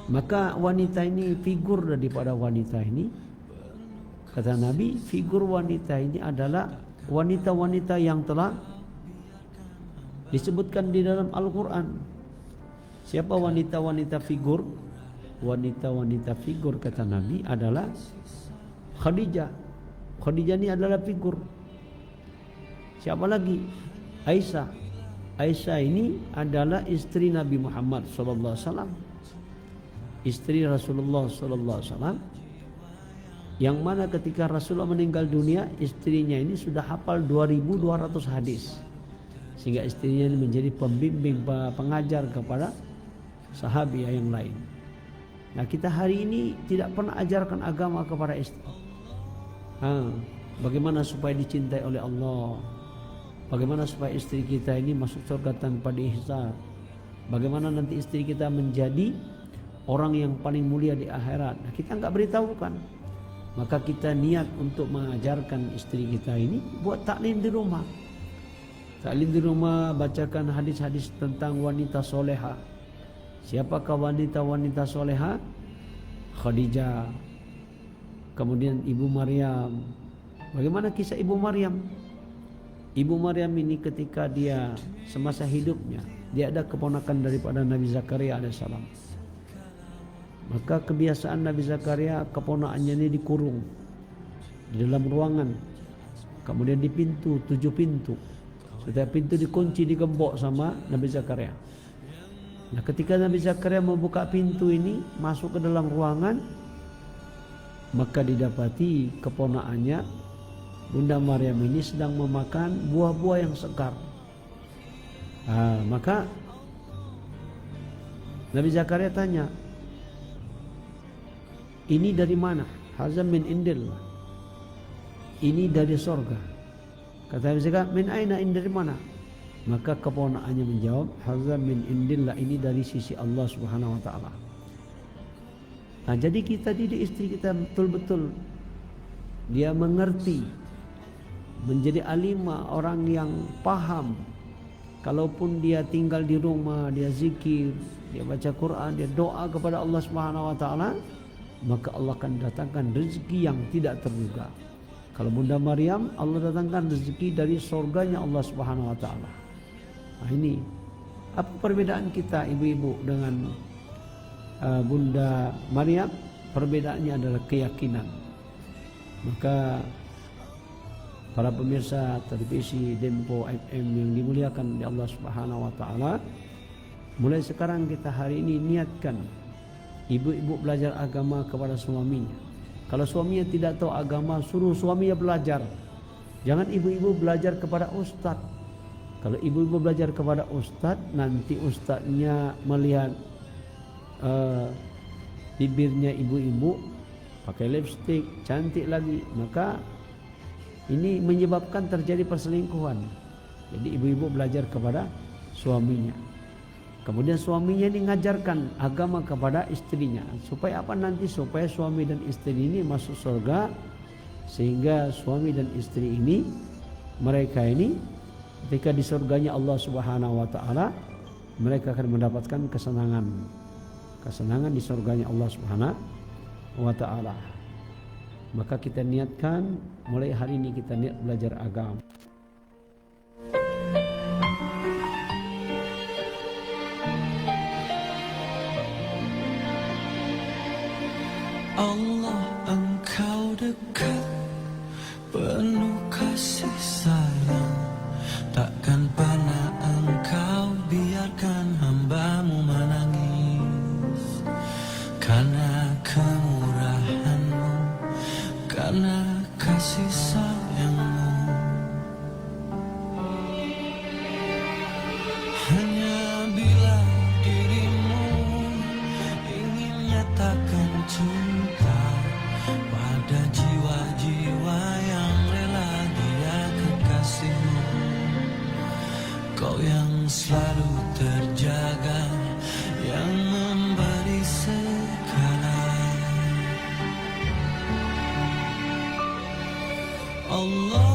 Maka wanita ini, figur daripada wanita ini, kata Nabi, figur wanita ini adalah wanita-wanita yang telah disebutkan di dalam Al-Quran. Siapa wanita-wanita figur? Wanita-wanita figur kata Nabi adalah Khadijah. Khadijah ini adalah figur. Siapa lagi? Aisyah. Aisyah ini adalah istri Nabi Muhammad SAW, istri Rasulullah SAW, yang mana ketika Rasulullah meninggal dunia, istrinya ini sudah hafal 2200 hadis, sehingga istrinya ini menjadi pembimbing, pengajar kepada sahabiah yang lain. Nah, kita hari ini tidak pernah ajarkan agama kepada istri. Bagaimana supaya dicintai oleh Allah, bagaimana supaya istri kita ini masuk surga tanpa dihisab, bagaimana nanti istri kita menjadi orang yang paling mulia di akhirat. Nah, kita nggak beritahukan. Maka kita niat untuk mengajarkan istri kita ini buat taklim di rumah. Taklim di rumah, bacakan hadis-hadis tentang wanita soleha. Siapakah wanita-wanita soleha? Khadijah, kemudian Ibu Maryam. Bagaimana kisah Ibu Maryam? Ibu Maryam ini ketika dia semasa hidupnya, dia ada keponakan daripada Nabi Zakaria alaihissalam. Maka kebiasaan Nabi Zakaria, keponakannya ini dikurung di dalam ruangan, kemudian di pintu, 7 pintu. Setiap pintu dikunci, digembok sama Nabi Zakaria. Nah, ketika Nabi Zakaria membuka pintu ini, masuk ke dalam ruangan, maka didapati keponakannya Bunda Maryam ini sedang memakan buah-buah yang segar. Maka Nabi Zakaria tanya, ini dari mana? Hazam min indillah. Ini dari sorga. Kata Nabi Zakaria, min aina, ini dari mana? Maka keponakannya menjawab, hazam min indillah, ini dari sisi Allah Subhanahu wa taala. Nah, jadi kita didik istri kita betul-betul dia mengerti, menjadi alimah, orang yang paham. Kalaupun dia tinggal di rumah, dia zikir, dia baca Quran, dia doa kepada Allah Subhanahu wa taala, maka Allah akan datangkan rezeki yang tidak terduga. Kalau Bunda Maryam, Allah datangkan rezeki dari surganya Allah Subhanahu wa taala. Nah, ini apa perbedaan kita ibu-ibu dengan Bunda Maryam? Perbedaannya adalah keyakinan. Maka para pemirsa televisi Dempo FM yang dimuliakan oleh Allah Subhanahu wa taala, mulai sekarang kita hari ini niatkan ibu-ibu belajar agama kepada suaminya. Kalau suaminya tidak tahu agama, suruh suaminya belajar. Jangan ibu-ibu belajar kepada ustadz. Kalau ibu-ibu belajar kepada ustadz, nanti ustadznya melihat bibirnya ibu-ibu pakai lipstik, cantik lagi, maka ini menyebabkan terjadi perselingkuhan. Jadi ibu-ibu belajar kepada suaminya. Kemudian suaminya ini mengajarkan agama kepada istrinya. Supaya apa nanti? Supaya suami dan istri ini masuk surga. Sehingga suami dan istri ini, mereka ini ketika di surganya Allah Subhanahu wa taala, mereka akan mendapatkan kesenangan. Kesenangan di surganya Allah Subhanahu wa taala. Maka kita niatkan mulai hari ini kita niat belajar agama. Allah, Engkau dekat, penuh kasih sayang. Takkan pernah Engkau biarkan hamba-Mu menangis. Karena kemurahan-Mu, karena kasih sayang-Mu. Hanya bila dirimu ingin nyatakan cinta pada jiwa-jiwa yang rela dia kekasihmu, kau yang selalu terjaga, yang memberi segala. Allah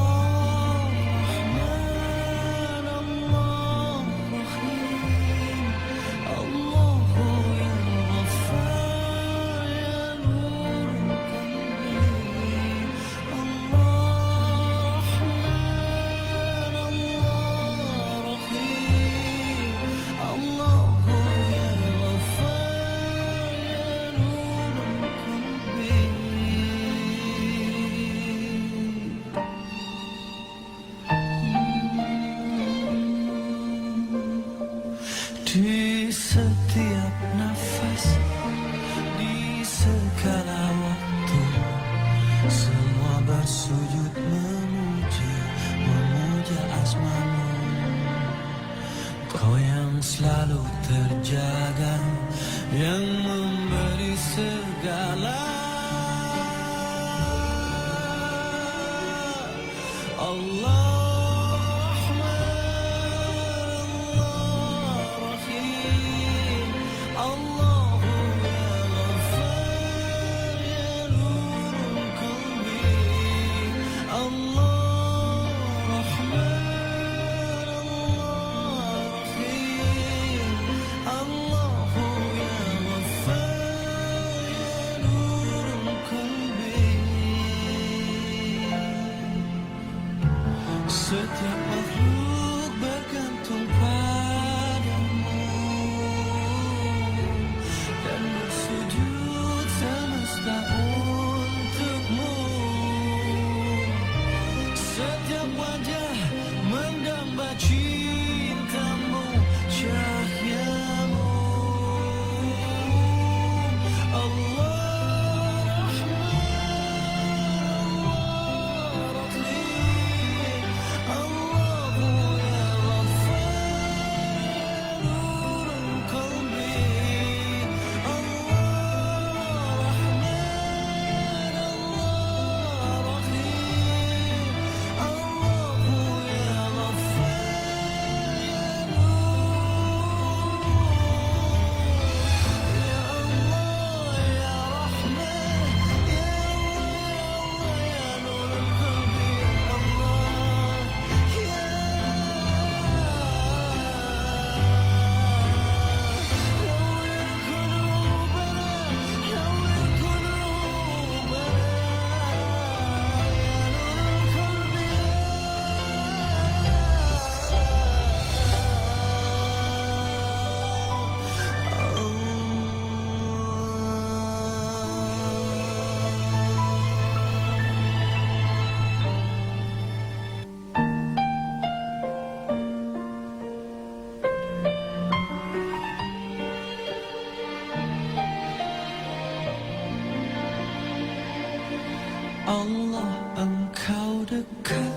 Rahman, Allah Rahim, Allahu ya Ghaffar ya Nur Qalbi. Allah Rahman, Allah Rahim, Allahu ya Ghaffar ya Nur Qalbi. Di setiap nafas, di segala waktu, semua bersujud memuja asma-Mu. Kau yang selalu terjaga, yang memberi segala. Allah Rahman, Allah Rahim, Setiap makhluk bergantung padamu dan bersujud semesta untukmu. Setiap wajah mendamba cintamu, cahyamu. Allah Allah, Engkau dekat,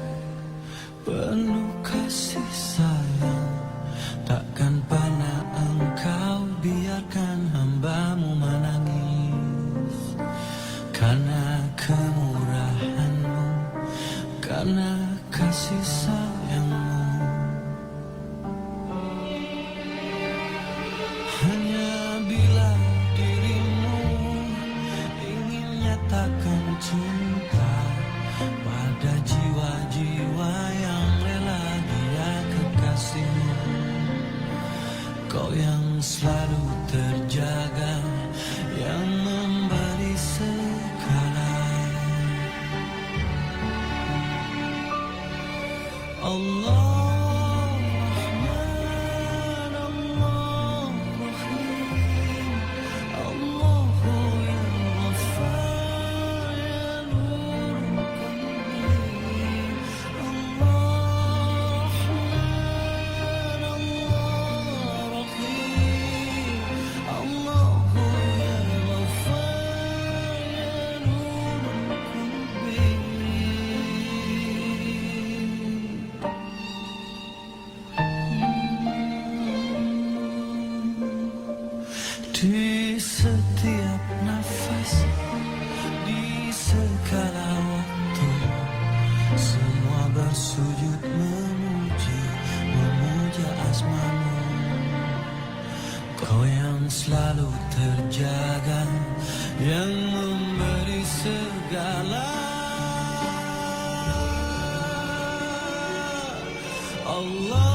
penuh kasih sayang. Takkan pernah Engkau biarkan hamba-Mu menangis. Karena kemurahan-Mu, karena kasih sayang-Mu. Hanya bila dirimu ingin nyatakan cinta pada jiwa-jiwa yang rela dia kekasihmu, kau yang selalu terjaga, yang memberi segala. Allah di setiap nafas, di segala waktu, semua bersujud memuja asma-Mu. Kau yang selalu terjaga, yang memberi segala. Allah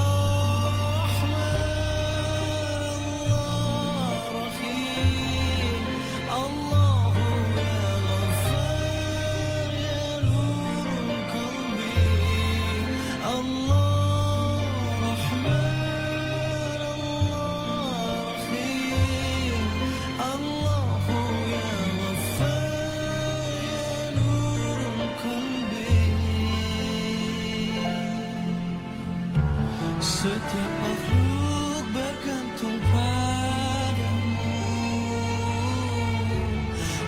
setiap makhluk bergantung padamu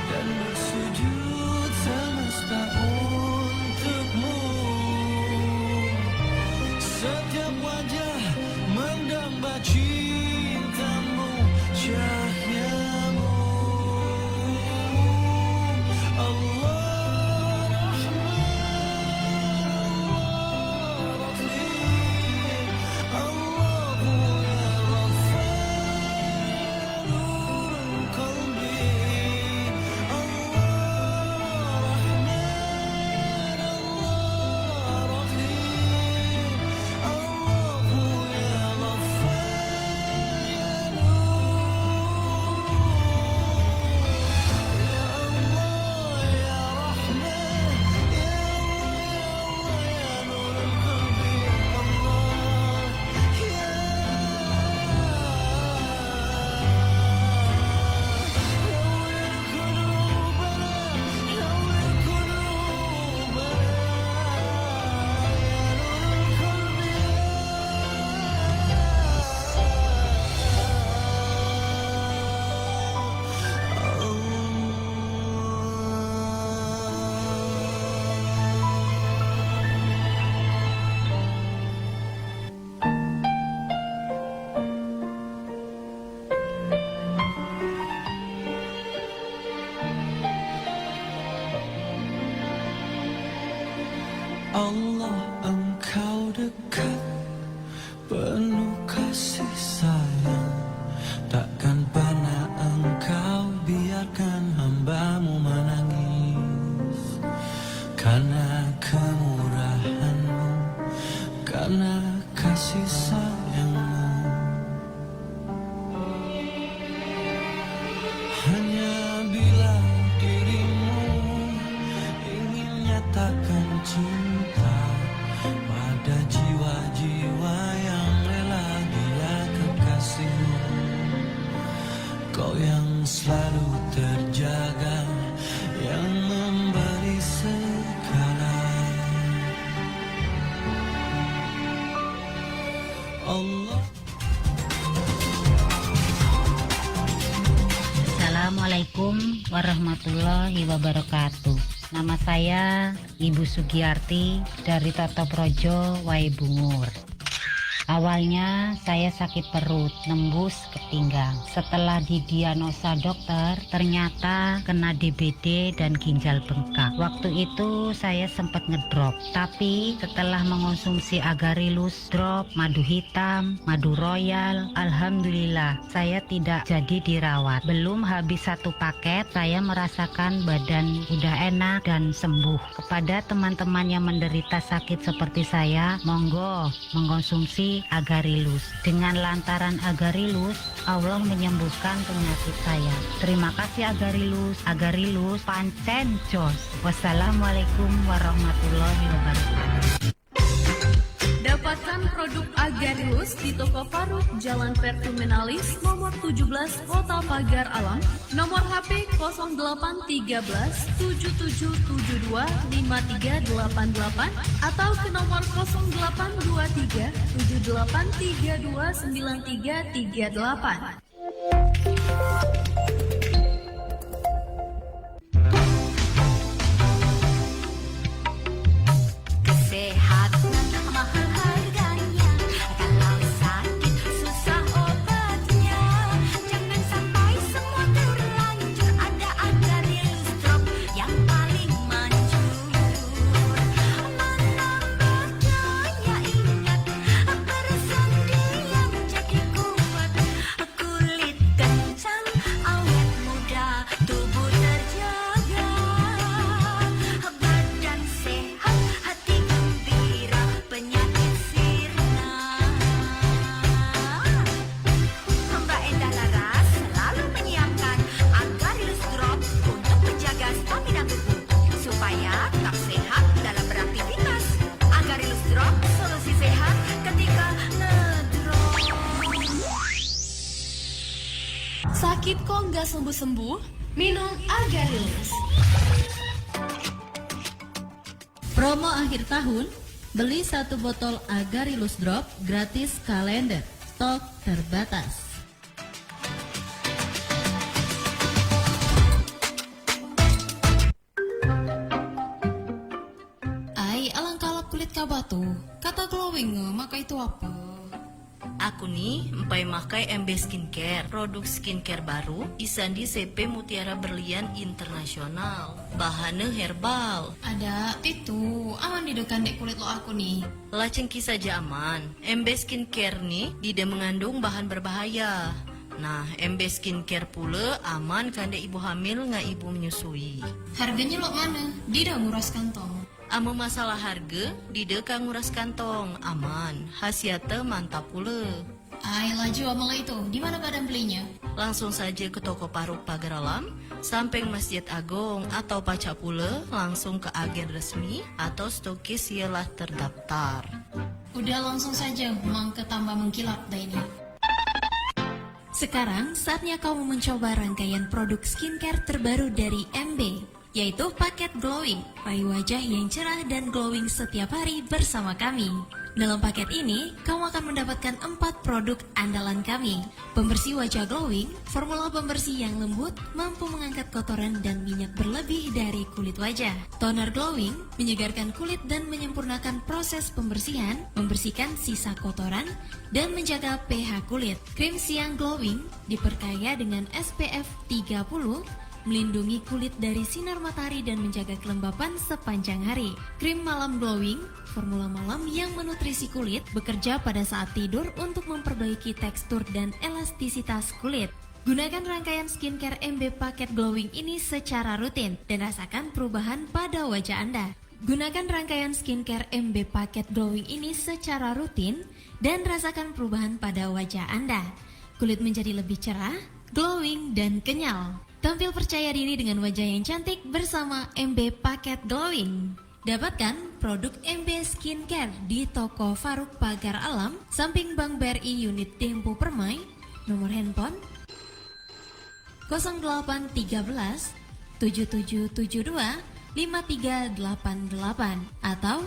dan bersujud semesta untukmu. Setiap wajah mendamba cintamu, cahyamu. Allah Rahman, Allah Rahim, Allah Allah engkau dekat, penuh kasih sayang. Takkan pernah engkau biarkan hambamu menangis. Karena kemurahan-Mu, karena kasih sayang-Mu. Hanya bila dirimu ingin nyatakan cinta pada jiwa-jiwa yang rela dia kekasihmu, kau yang selalu terjaga, yang memberi segala. Allah. Assalamualaikum warahmatullahi wabarakatuh. Nama saya Ibu Sugiyarti dari Toto Projo, Waibungur. Awalnya saya sakit perut, nembus ke pinggang. Setelah didiagnosa dokter, ternyata kena DBD dan ginjal bengkak. Waktu itu saya sempat ngedrop, tapi setelah mengonsumsi Agarilus drop, madu hitam, madu royal, alhamdulillah saya tidak jadi dirawat. Belum habis 1 paket, saya merasakan badan udah enak dan sembuh. Kepada teman-teman yang menderita sakit seperti saya, monggo mengkonsumsi Agarilus. Dengan lantaran Agarilus, Allah menyembuhkan penyakit saya. Terima kasih Agarilus. Agarilus pancen jos. Wassalamualaikum warahmatullahi wabarakatuh. Dapatkan produk Agarilus di toko Faruk, Jalan Pertumenalis, nomor 17, Kota Pagar Alam, nomor HP 0813 7772 5388 atau ke nomor 0823 7832 9338. Kesehatan mahal harganya, kalau sakit susah obatnya. Jangan sampai semua terlanjur, ada Agarilus drop yang paling manjur. Menambah daya ingat, bersedia menjadi kuat. Kulit kencang, awet muda, tubuh terjaga. Badan sehat, hati gembira, penyakit sirna. Mbak Endah Laras selalu menyiapkan Agarilus drop untuk menjaga stamina tubuh supaya tetap sehat dalam beraktivitas. Agarilus drop, solusi sehat ketika ngedrop. Sakit kok nggak sembuh-sembuh? Minum Agarilus. Promo akhir tahun, beli 1 botol Agarilus Drop gratis kalender. Stok terbatas. Ai, alangkah lap kulit kabatu. Kata glowing, maka itu apa? Aku nih empai makai MB Skincare, produk skincare baru Isandi CP Mutiara Berlian Internasional. Bahannya herbal. Ada itu, aman didekan dek kulit lo aku nih. Lacengki saja aman. MB Skincare nih tidak mengandung bahan berbahaya. Nah, MB Skincare pula aman kanda ibu hamil nggak ibu menyusui. Harganya lo mana? Tidak nguras kantong. Amo masalah harga, tidak kang nguras kantong, aman. Khasiatnya mantap pula. Ai, laju amal itu. Di mana badan belinya? Langsung saja ke toko Paruk Pagar Alam, samping Masjid Agung, atau pacak pula langsung ke agen resmi atau stokis ialah terdaftar. Udah langsung saja, mang ketambah mengkilap dah ini. Sekarang saatnya kamu mencoba rangkaian produk skincare terbaru dari MB, yaitu paket glowing. Raih wajah yang cerah dan glowing setiap hari bersama kami. Dalam paket ini, kamu akan mendapatkan 4 produk andalan kami. Pembersih wajah glowing, formula pembersih yang lembut, mampu mengangkat kotoran dan minyak berlebih dari kulit wajah. Toner glowing, menyegarkan kulit dan menyempurnakan proses pembersihan, membersihkan sisa kotoran, dan menjaga pH kulit. Krim siang glowing, diperkaya dengan SPF 30, melindungi kulit dari sinar matahari dan menjaga kelembapan sepanjang hari. Krim malam glowing, formula malam yang menutrisi kulit, bekerja pada saat tidur untuk memperbaiki tekstur dan elastisitas kulit. Gunakan rangkaian skincare MB Paket Glowing ini secara rutin dan rasakan perubahan pada wajah Anda. Gunakan rangkaian skincare MB Paket Glowing ini secara rutin dan rasakan perubahan pada wajah Anda. Kulit menjadi lebih cerah, glowing, dan kenyal. Tampil percaya diri dengan wajah yang cantik bersama MB Paket Glowing. Dapatkan produk MB Skincare di toko Faruk Pagar Alam, samping Bank BRI unit Dempo Permai, nomor handphone 0813 7772 5388 atau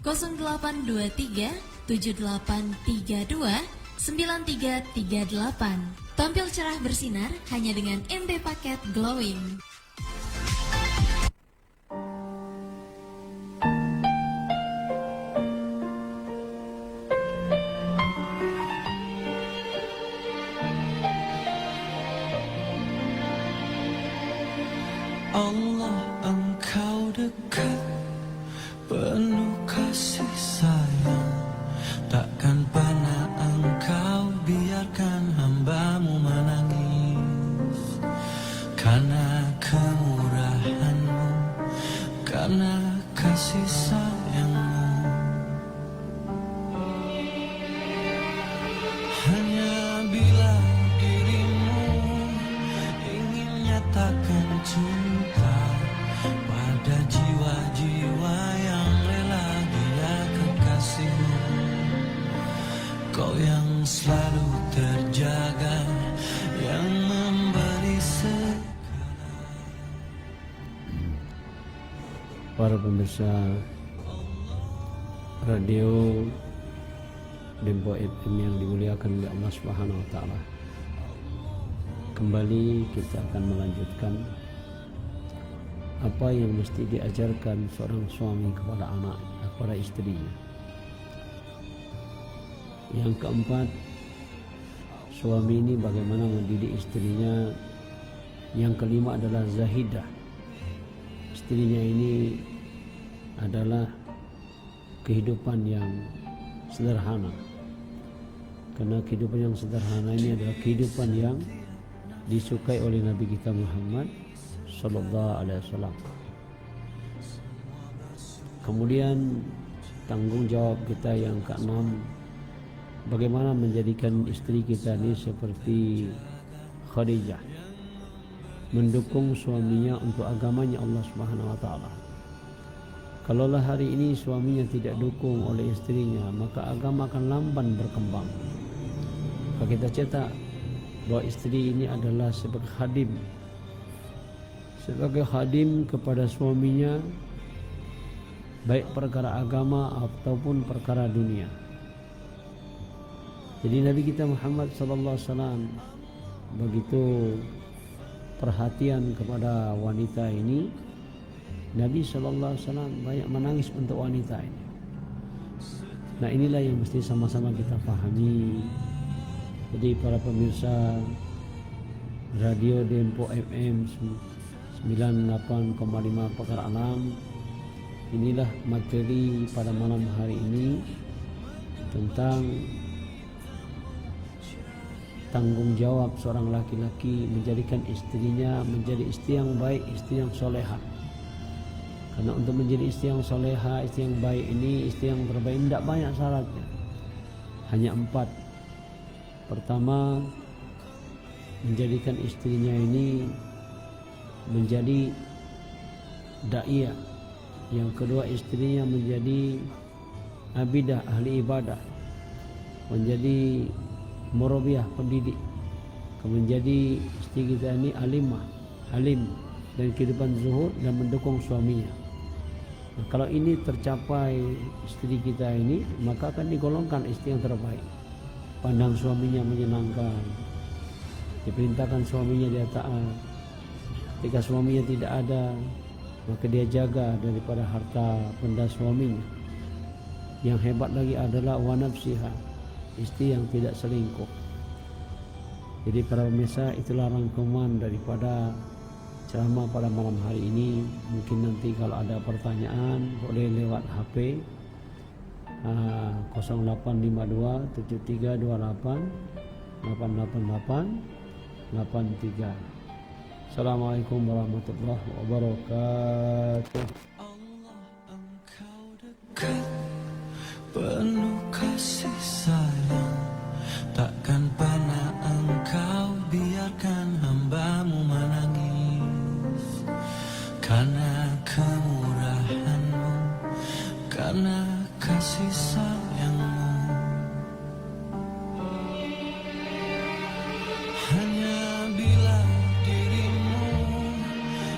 0823 7832 9338. Tampil cerah bersinar hanya dengan MB Paket Glowing. Allah, Engkau dekat, penuh kasih sayang. Takkan pernah Engkau biarkan hamba-Mu menangis. Karena kemurahan-Mu, karena kasih sayang-Mu. Hanya bila dirimu ingin nyatakan cinta pada jiwa-jiwa yang rela dia kekasihmu. Kau yang selalu terjaga, yang memberi segala. Para pemirsa radio Dempo FM yang dimuliakan oleh Allah Subhanahu wa taala. Kembali kita akan melanjutkan apa yang mesti diajarkan seorang suami kepada anak, kepada istrinya. Yang keempat, suami ini bagaimana mendidik istrinya. Yang kelima adalah zahidah. Istrinya ini adalah kehidupan yang sederhana. Karena kehidupan yang sederhana ini adalah kehidupan yang disukai oleh Nabi kita Muhammad sallallahu alaihi wasallam. Kemudian tanggung jawab kita yang keenam, bagaimana menjadikan istri kita ini seperti Khadijah, mendukung suaminya untuk agamanya Allah Subhanahu wa taala. Kalaulah hari ini suaminya tidak dukung oleh istrinya, maka agama akan lamban berkembang. Maka kita cetak bahwa istri ini adalah sebagai khadim kepada suaminya, baik perkara agama ataupun perkara dunia. Jadi Nabi kita Muhammad sallallahu alaihi wasallam begitu perhatian kepada wanita ini. Nabi sallallahu alaihi wasallam banyak menangis untuk wanita ini. Nah, inilah yang mesti sama-sama kita pahami. Jadi para pemirsa radio Dempo FM 98,5 Pagar Alam, inilah materi pada malam hari ini tentang tanggung jawab seorang laki-laki menjadikan istrinya menjadi istri yang baik, istri yang soleha. Karena untuk menjadi istri yang soleha, istri yang baik ini, istri yang terbaik, tidak banyak syaratnya, hanya 4. Pertama, menjadikan istrinya ini menjadi da'iyah. Yang kedua, istrinya menjadi abidah, ahli ibadah, menjadi murabiah, pendidik. Menjadi istri kita ini alimah, alim dan kehidupan zuhud dan mendukung suaminya. Nah, kalau ini tercapai istri kita ini, maka akan digolongkan istri yang terbaik. Pandang suaminya menyenangkan, diperintahkan suaminya dia taat. Ketika suaminya tidak ada, maka dia jaga daripada harta benda suaminya. Yang hebat lagi adalah wa nafsiha, istri yang tidak selingkuh. Jadi para pemirsa, itulah rangkuman daripada ceramah pada malam hari ini. Mungkin nanti kalau ada pertanyaan boleh lewat HP 0852 7328 888 83. Assalamualaikum warahmatullahi wabarakatuh. Allah engkau dekat, penuh kasih sayang. Takkan pernah engkau biarkan hambamu menangis. Karena kemurahan-Mu, karena kasih sayang-Mu. Hanya bila dirimu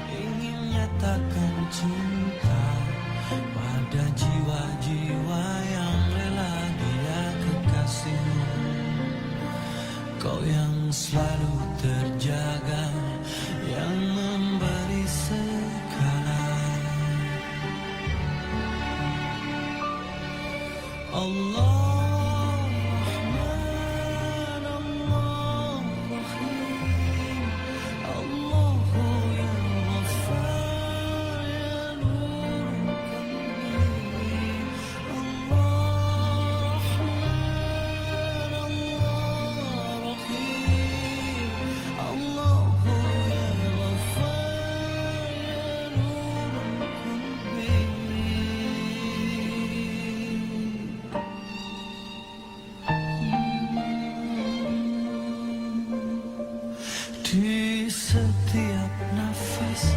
ingin nyatakan cinta pada jiwa-jiwa yang rela dia kekasihmu. Kau yang selalu terjaga, yang memberi segala. Allah Rahman, Allah Rahim, Allahu ya Ghaffar ya Nur Qalbi. Allah Rahman, Allah Rahim, Allahu ya Ghaffar ya Nur Qalbi. Di setiap nafas,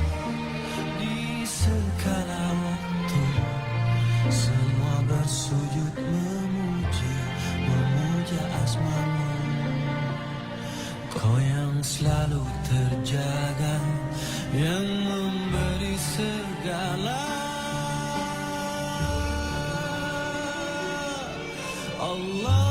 di segala waktu, semua bersujud memuja asma-Mu. Kau yang selalu terjaga, yang memberi segala. Allah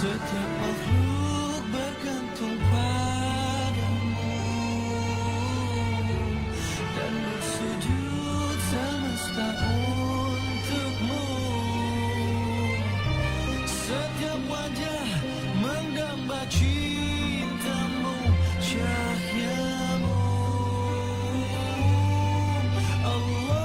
setiap makhluk bergantung padamu dan bersujud semesta untukmu. Setiap wajah mendamba cintamu, cahyamu. Allah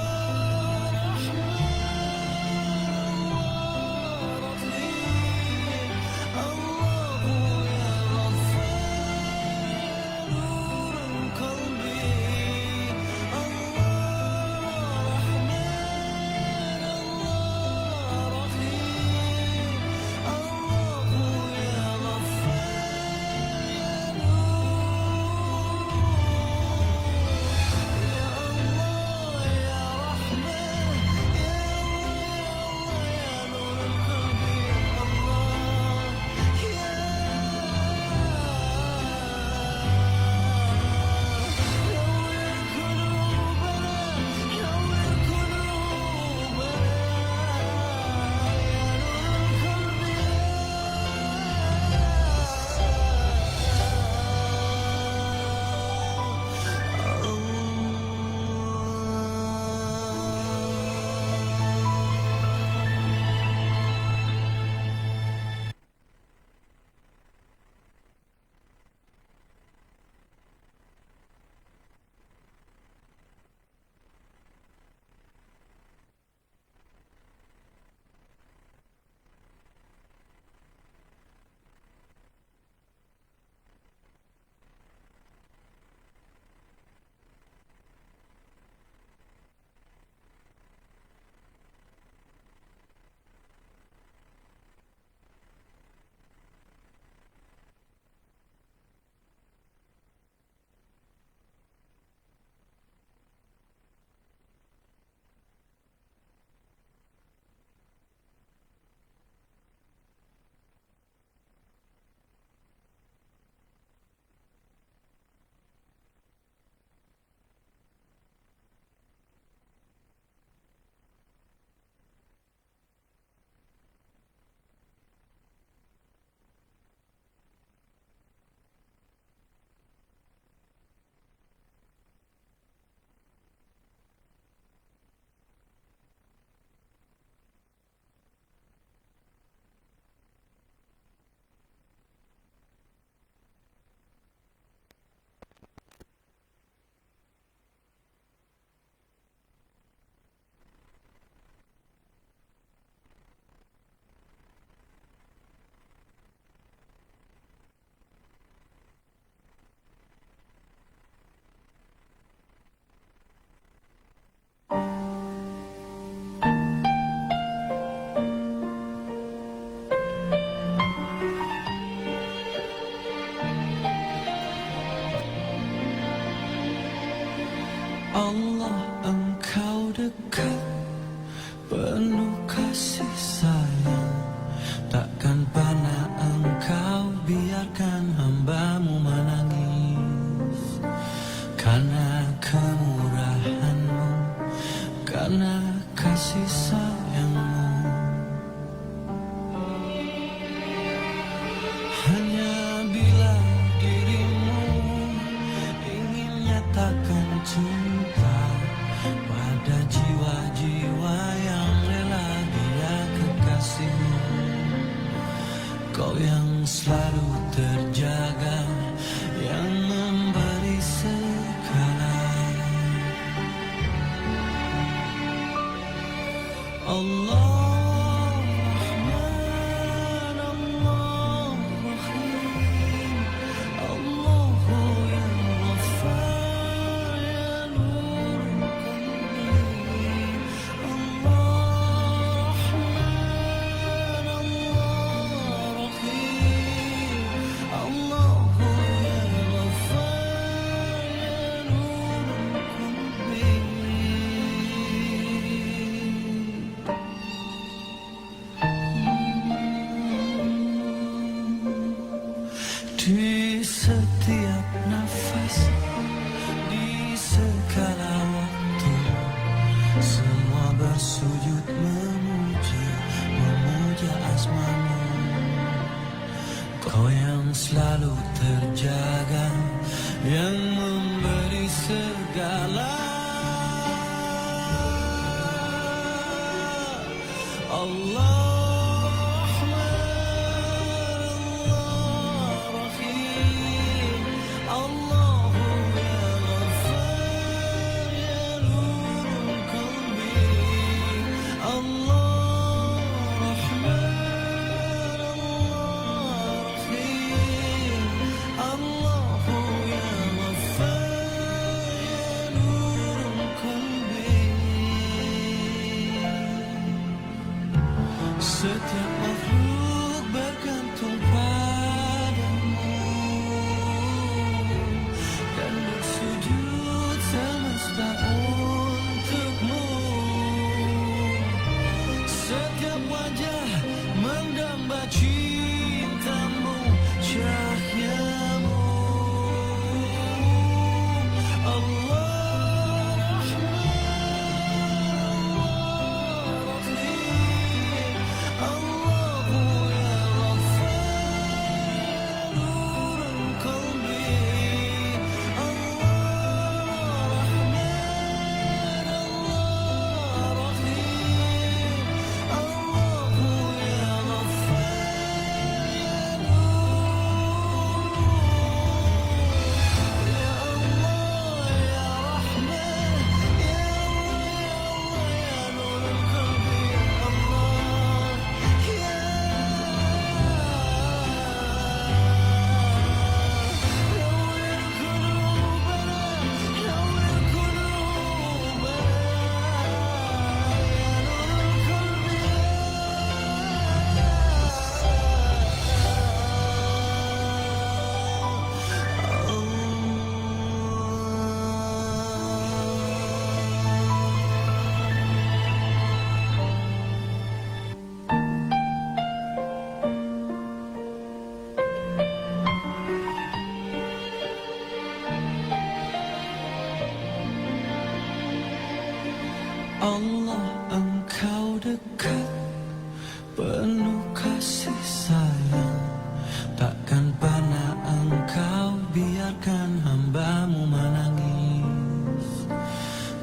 dekat, penuh kasih sayang. Takkan pernah engkau biarkan hamba-Mu menangis. Karena kemurahan-Mu, karena kasih sayang-Mu. Hanya bila diri-Mu ingin nyatakan cinta pada jiwa-jiwa yang rela dia kekasih-Mu. Kau yang selalu terjaga, yang memberi segala. Allah Rahman, Allah Rahim, Allahu ya Ghaffar, ya Nur Qalbi. Allah Rahman, Allah Rahim, Allahu ya Ghaffar, ya Nur Qalbi. Di setiap nafas, di segala waktu, semua bersujud memuja asma-Mu. Kau yang selalu terjaga, yang memberi segala. Allah setiap makhluk bergantung padamu dan bersujud semesta untuk-Mu. Setiap wajah mendamba cinta-Mu, cahaya-Mu. Allah Allah, Engkau dekat, penuh kasih sayang. Takkan pernah Engkau biarkan hamba-Mu menangis.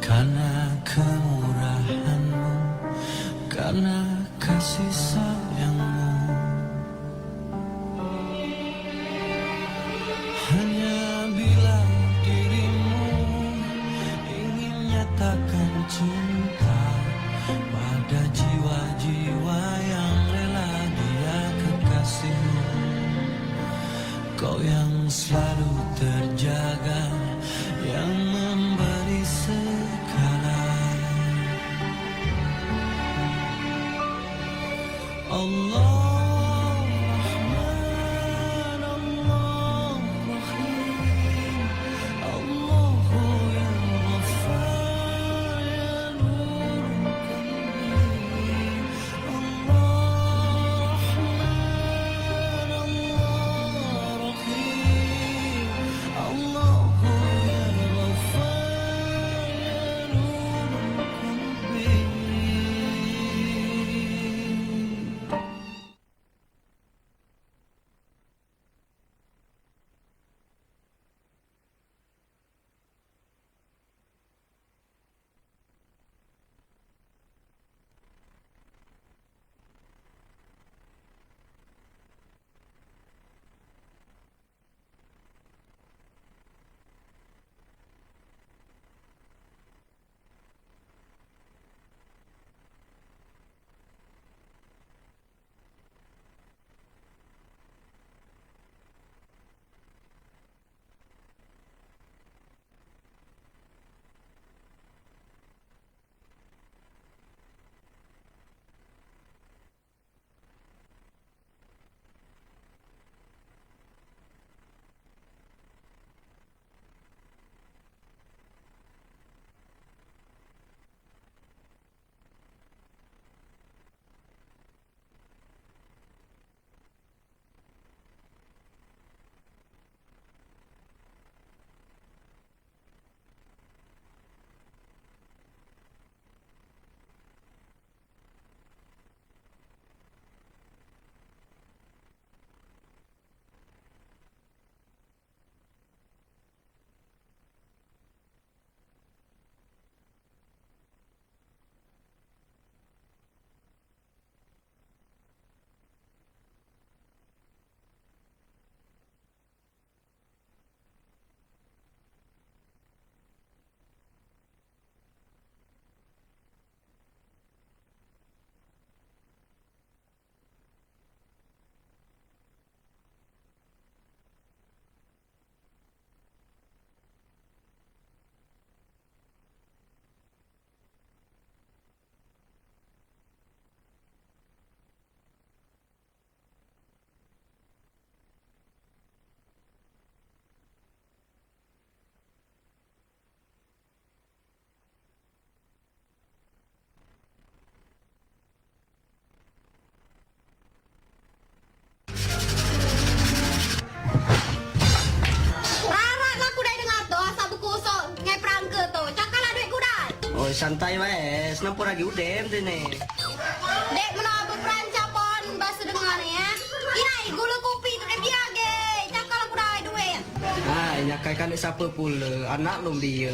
Karena kemurahan-Mu, karena kasih sayang-Mu. Hanya bila diri-Mu ingin nyatakan cinta pada jiwa-jiwa yang rela dia kekasih-Mu. Kau yang selalu terjaga, yang memberi segala. santai wae, nampu lagi udem dene. Dek menapa perancapon bahasa dengarnya. Inai gula kopi tu dek biage. Cakal aku dah duit. Nyakai kan siapa pula, anak lum dia.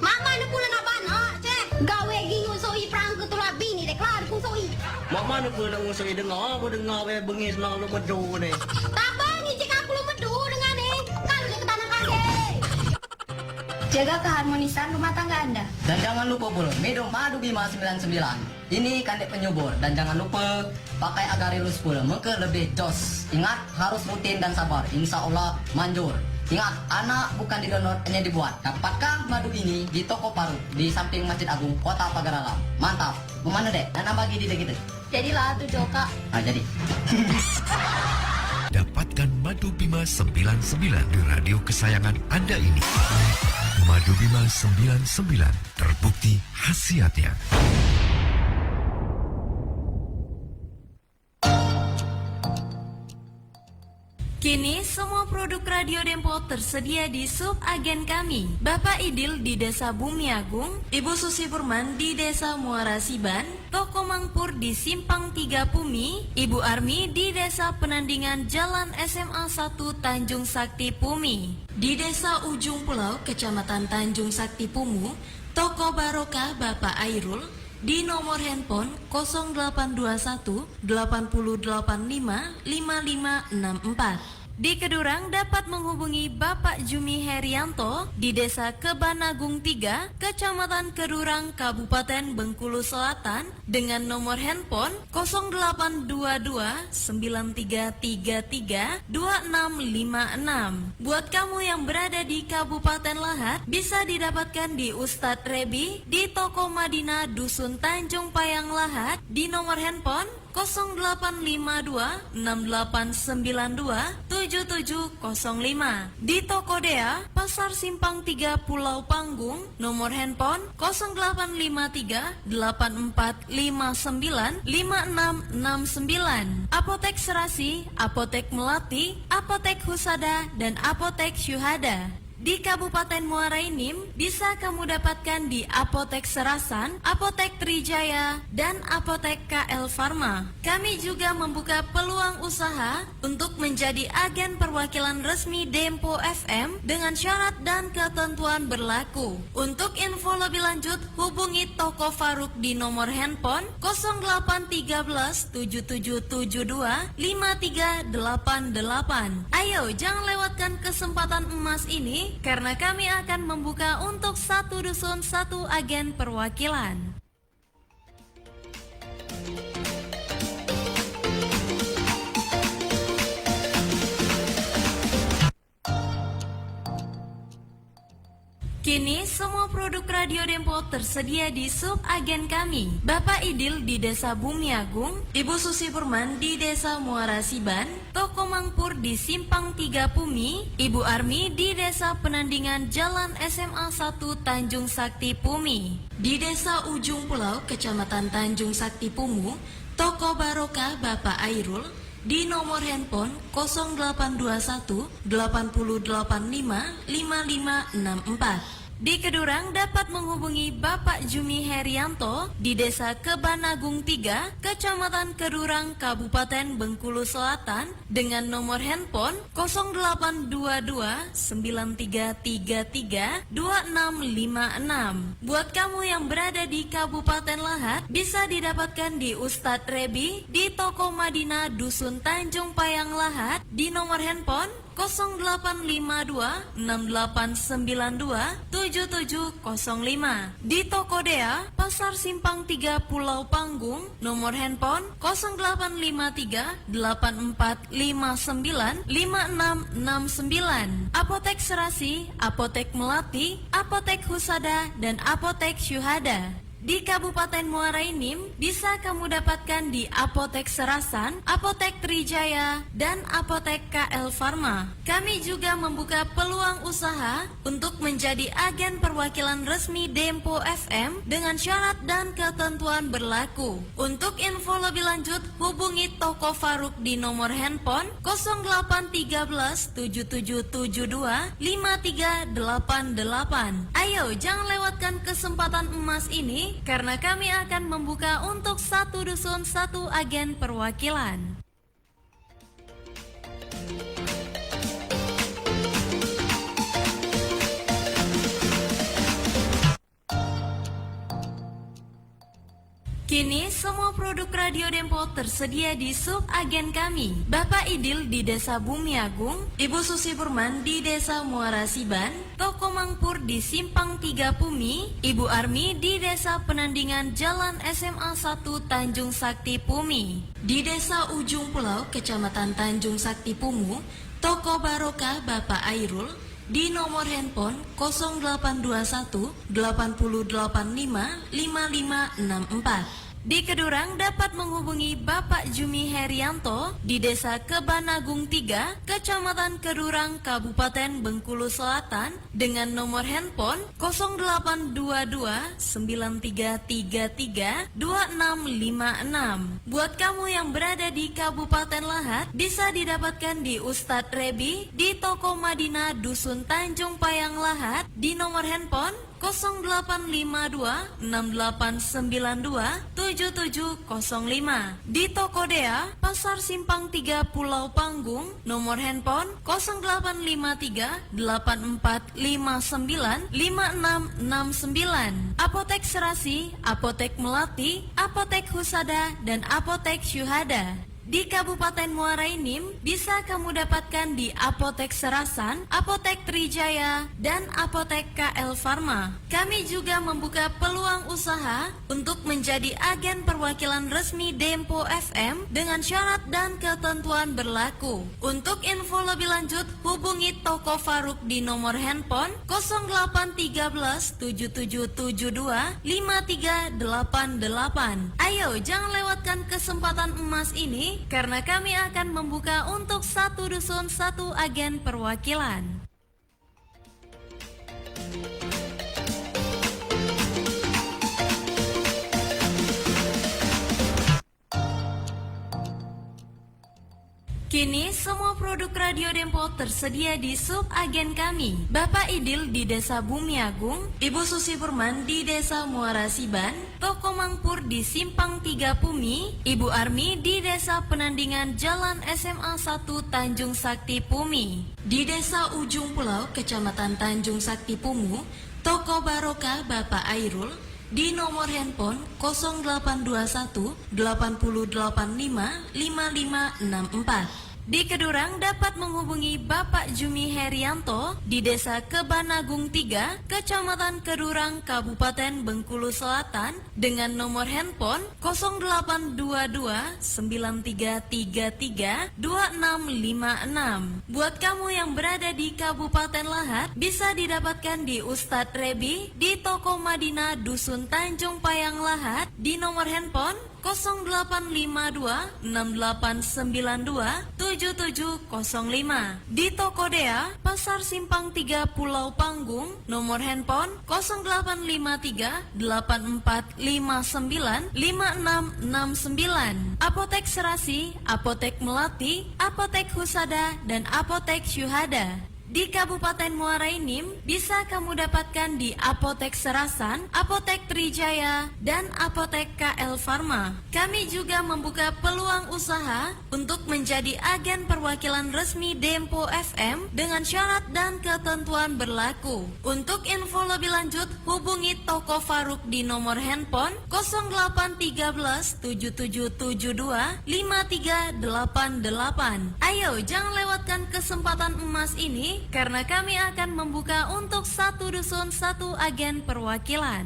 Mak mana pula nak banak, cek. Gawe gingu soi perang ke tulah bini dek lah ku soi. Mak mana pula nak ngusui dengar, aku dengar wae bengis nang lu medu ni. Tabang ni cek aku lu medu dengan ni. Kan dia ke tanah kage. Jaga keharmonisan rumah tangga Anda. Dan jangan lupa pula minum madu Bima 99. Ini kandek penyubur. Dan jangan lupa pakai Agarilus pula. Maka lebih jos. Ingat harus rutin dan sabar. Insya Allah manjur. Ingat anak bukan didonor hanya dibuat. Dapatkah madu ini di toko Parut di samping Masjid Agung Kota Pagar Alam. Mantap. Mana dek? Dan bagi di dek kita. Jadilah tu Joka. Jadi. Dapatkan Madu Bima 99 di radio kesayangan Anda ini. Madu Bima 99 terbukti khasiatnya. Kini semua produk Radio Dempo tersedia di sub agen kami. Bapak Idil di Desa Bumi Agung, Ibu Susi Purman di Desa Muara Siban, Toko Mangpur di Simpang 3 Pumi, Ibu Armi di Desa Penandingan Jalan SMA 1 Tanjung Sakti Pumi. Di Desa Ujung Pulau, Kecamatan Tanjung Sakti Pumu, Toko Barokah Bapak Airul di nomor handphone 0821 8085 5564. Di Kedurang dapat menghubungi Bapak Jumi Herianto di Desa Kebanagung 3, Kecamatan Kedurang, Kabupaten Bengkulu Selatan dengan nomor handphone 0822 9333 2656. Buat kamu yang berada di Kabupaten Lahat, bisa didapatkan di Ustadz Rebi di Toko Madinah Dusun Tanjung Payang Lahat di nomor handphone 0852 6892 7705. Di Toko Dea, Pasar Simpang 3 Pulau Panggung, nomor handphone 0853 8459 5669. Apotek Serasi, Apotek Melati, Apotek Husada, dan Apotek Syuhada. Di Kabupaten Muara Enim bisa kamu dapatkan di Apotek Serasan, Apotek Trijaya, dan Apotek KL Pharma. Kami juga membuka peluang usaha untuk menjadi agen perwakilan resmi Dempo FM dengan syarat dan ketentuan berlaku. Untuk info lebih lanjut, hubungi Toko Faruk di nomor handphone 0813 7772 5388. Ayo, jangan lewatkan kesempatan emas ini karena kami akan membuka untuk satu dusun satu agen perwakilan. Kini semua produk Radio Dempo tersedia di sub agen kami. Bapak Idil di Desa Bumi Agung, Ibu Susi Purman di Desa Muara Siban, Toko Mangpur di Simpang 3 Pumi, Ibu Armi di Desa Penandingan Jalan SMA 1 Tanjung Sakti Pumi. Di Desa Ujung Pulau, Kecamatan Tanjung Sakti Pumu, Toko Barokah Bapak Airul di nomor handphone 0821 8085 5564. Di Kedurang dapat menghubungi Bapak Jumi Herianto di Desa Kebanagung 3, Kecamatan Kedurang, Kabupaten Bengkulu Selatan dengan nomor handphone 0822 9333 2656. Buat kamu yang berada di Kabupaten Lahat, bisa didapatkan di Ustadz Rebi di Toko Madinah Dusun Tanjung Payang Lahat di nomor handphone 0852 6892 7705. Di Toko Dea, Pasar Simpang 3 Pulau Panggung, nomor handphone 0853 8459 5669. Apotek Serasi, Apotek Melati, Apotek Husada, dan Apotek Syuhada. di Kabupaten Muara Enim bisa kamu dapatkan di Apotek Serasan, Apotek Trijaya, dan Apotek KL Pharma. Kami juga membuka peluang usaha untuk menjadi agen perwakilan resmi Dempo FM dengan syarat dan ketentuan berlaku. Untuk info lebih lanjut, hubungi Toko Faruk di nomor handphone 0813 7772 5388. Ayo, jangan lewatkan kesempatan emas ini karena kami akan membuka untuk satu dusun satu agen perwakilan. Kini semua produk Radio Dempo tersedia di sub agen kami. Bapak Idil di Desa Bumi Agung, Ibu Susi Burman di Desa Muara Siban, Toko Mangpur di Simpang 3 Pumi, Ibu Armi di Desa Penandingan Jalan SMA 1 Tanjung Sakti Pumi. Di Desa Ujung Pulau, Kecamatan Tanjung Sakti Pumu, Toko Barokah Bapak Airul di nomor handphone 0821 8085 5564. Di Kedurang dapat menghubungi Bapak Jumi Herianto di Desa Kebanagung 3, Kecamatan Kedurang, Kabupaten Bengkulu Selatan dengan nomor handphone 0822 9333 2656. Buat kamu yang berada di Kabupaten Lahat bisa didapatkan di Ustadz Rebi di Toko Madinah Dusun Tanjung Payang Lahat di nomor handphone 0852 6892 7705. Di Toko Dea, Pasar Simpang 3 Pulau Panggung, nomor handphone 0853 8459 5669. Apotek Serasi, Apotek Melati, Apotek Husada, dan Apotek Syuhada. Di Kabupaten Muara Enim bisa kamu dapatkan di Apotek Serasan, Apotek Trijaya, dan Apotek KL Pharma. Kami juga membuka peluang usaha untuk menjadi agen perwakilan resmi Dempo FM dengan syarat dan ketentuan berlaku. Untuk info lebih lanjut, hubungi Toko Faruk di nomor handphone 0813 7772 5388. Ayo, jangan lewatkan kesempatan emas ini karena kami akan membuka untuk satu dusun satu agen perwakilan. Kini semua produk Radio Dempo tersedia di sub agen kami. Bapak Idil di Desa Bumi Agung, Ibu Susi Burman di Desa Muara Siban, Toko Mangpur di Simpang 3 Pumi, Ibu Armi di Desa Penandingan Jalan SMA 1 Tanjung Sakti Pumi. Di Desa Ujung Pulau, Kecamatan Tanjung Sakti Pumu, Toko Barokah Bapak Airul di nomor handphone 0821 8085 5564. Di Kedurang dapat menghubungi Bapak Jumi Herianto di Desa Kebanagung 3, Kecamatan Kedurang, Kabupaten Bengkulu Selatan dengan nomor handphone 0822 9333 2656. Buat kamu yang berada di Kabupaten Lahat bisa didapatkan di Ustadz Rebi di Toko Madinah Dusun Tanjung Payang Lahat di nomor handphone 0852 6892 7705. Di Toko Dea, Pasar Simpang 3 Pulau Panggung, nomor handphone 0853 8459 5669. Apotek Serasi, Apotek Melati, Apotek Husada, dan Apotek Syuhada. Di Kabupaten Muara Enim bisa kamu dapatkan di Apotek Serasan, Apotek Trijaya, dan Apotek KL Pharma. Kami juga membuka peluang usaha untuk menjadi agen perwakilan resmi Dempo FM dengan syarat dan ketentuan berlaku. Untuk info lebih lanjut, hubungi Toko Faruk di nomor handphone 0813 7772 5388. Ayo, jangan lewatkan kesempatan emas ini karena kami akan membuka untuk satu dusun satu agen perwakilan.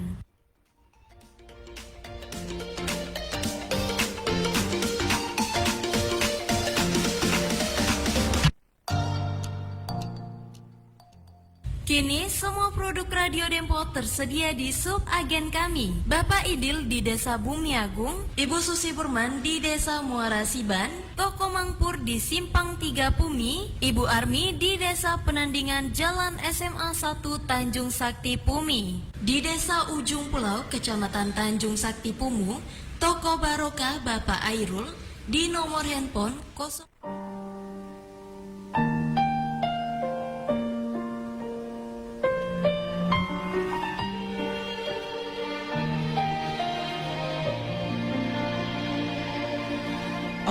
Kini semua produk Radio Dempo tersedia di subagen kami. Bapak Idil di Desa Bumi Agung, Ibu Susi Purman di Desa Muara Siban, Toko Mangpur di Simpang 3 Pumi, Ibu Armi di Desa Penandingan Jalan SMA 1 Tanjung Sakti Pumi. Di Desa Ujung Pulau, Kecamatan Tanjung Sakti Pumu, Toko Barokah Bapak Airul di nomor handphone 0.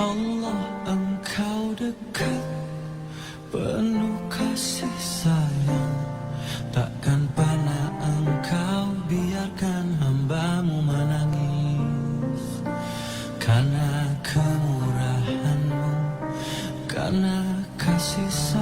Allah, Engkau dekat, penuh kasih sayang. Takkan pernah Engkau biarkan hamba-Mu menangis. Karena kemurahan-Mu, karena kasih sayang.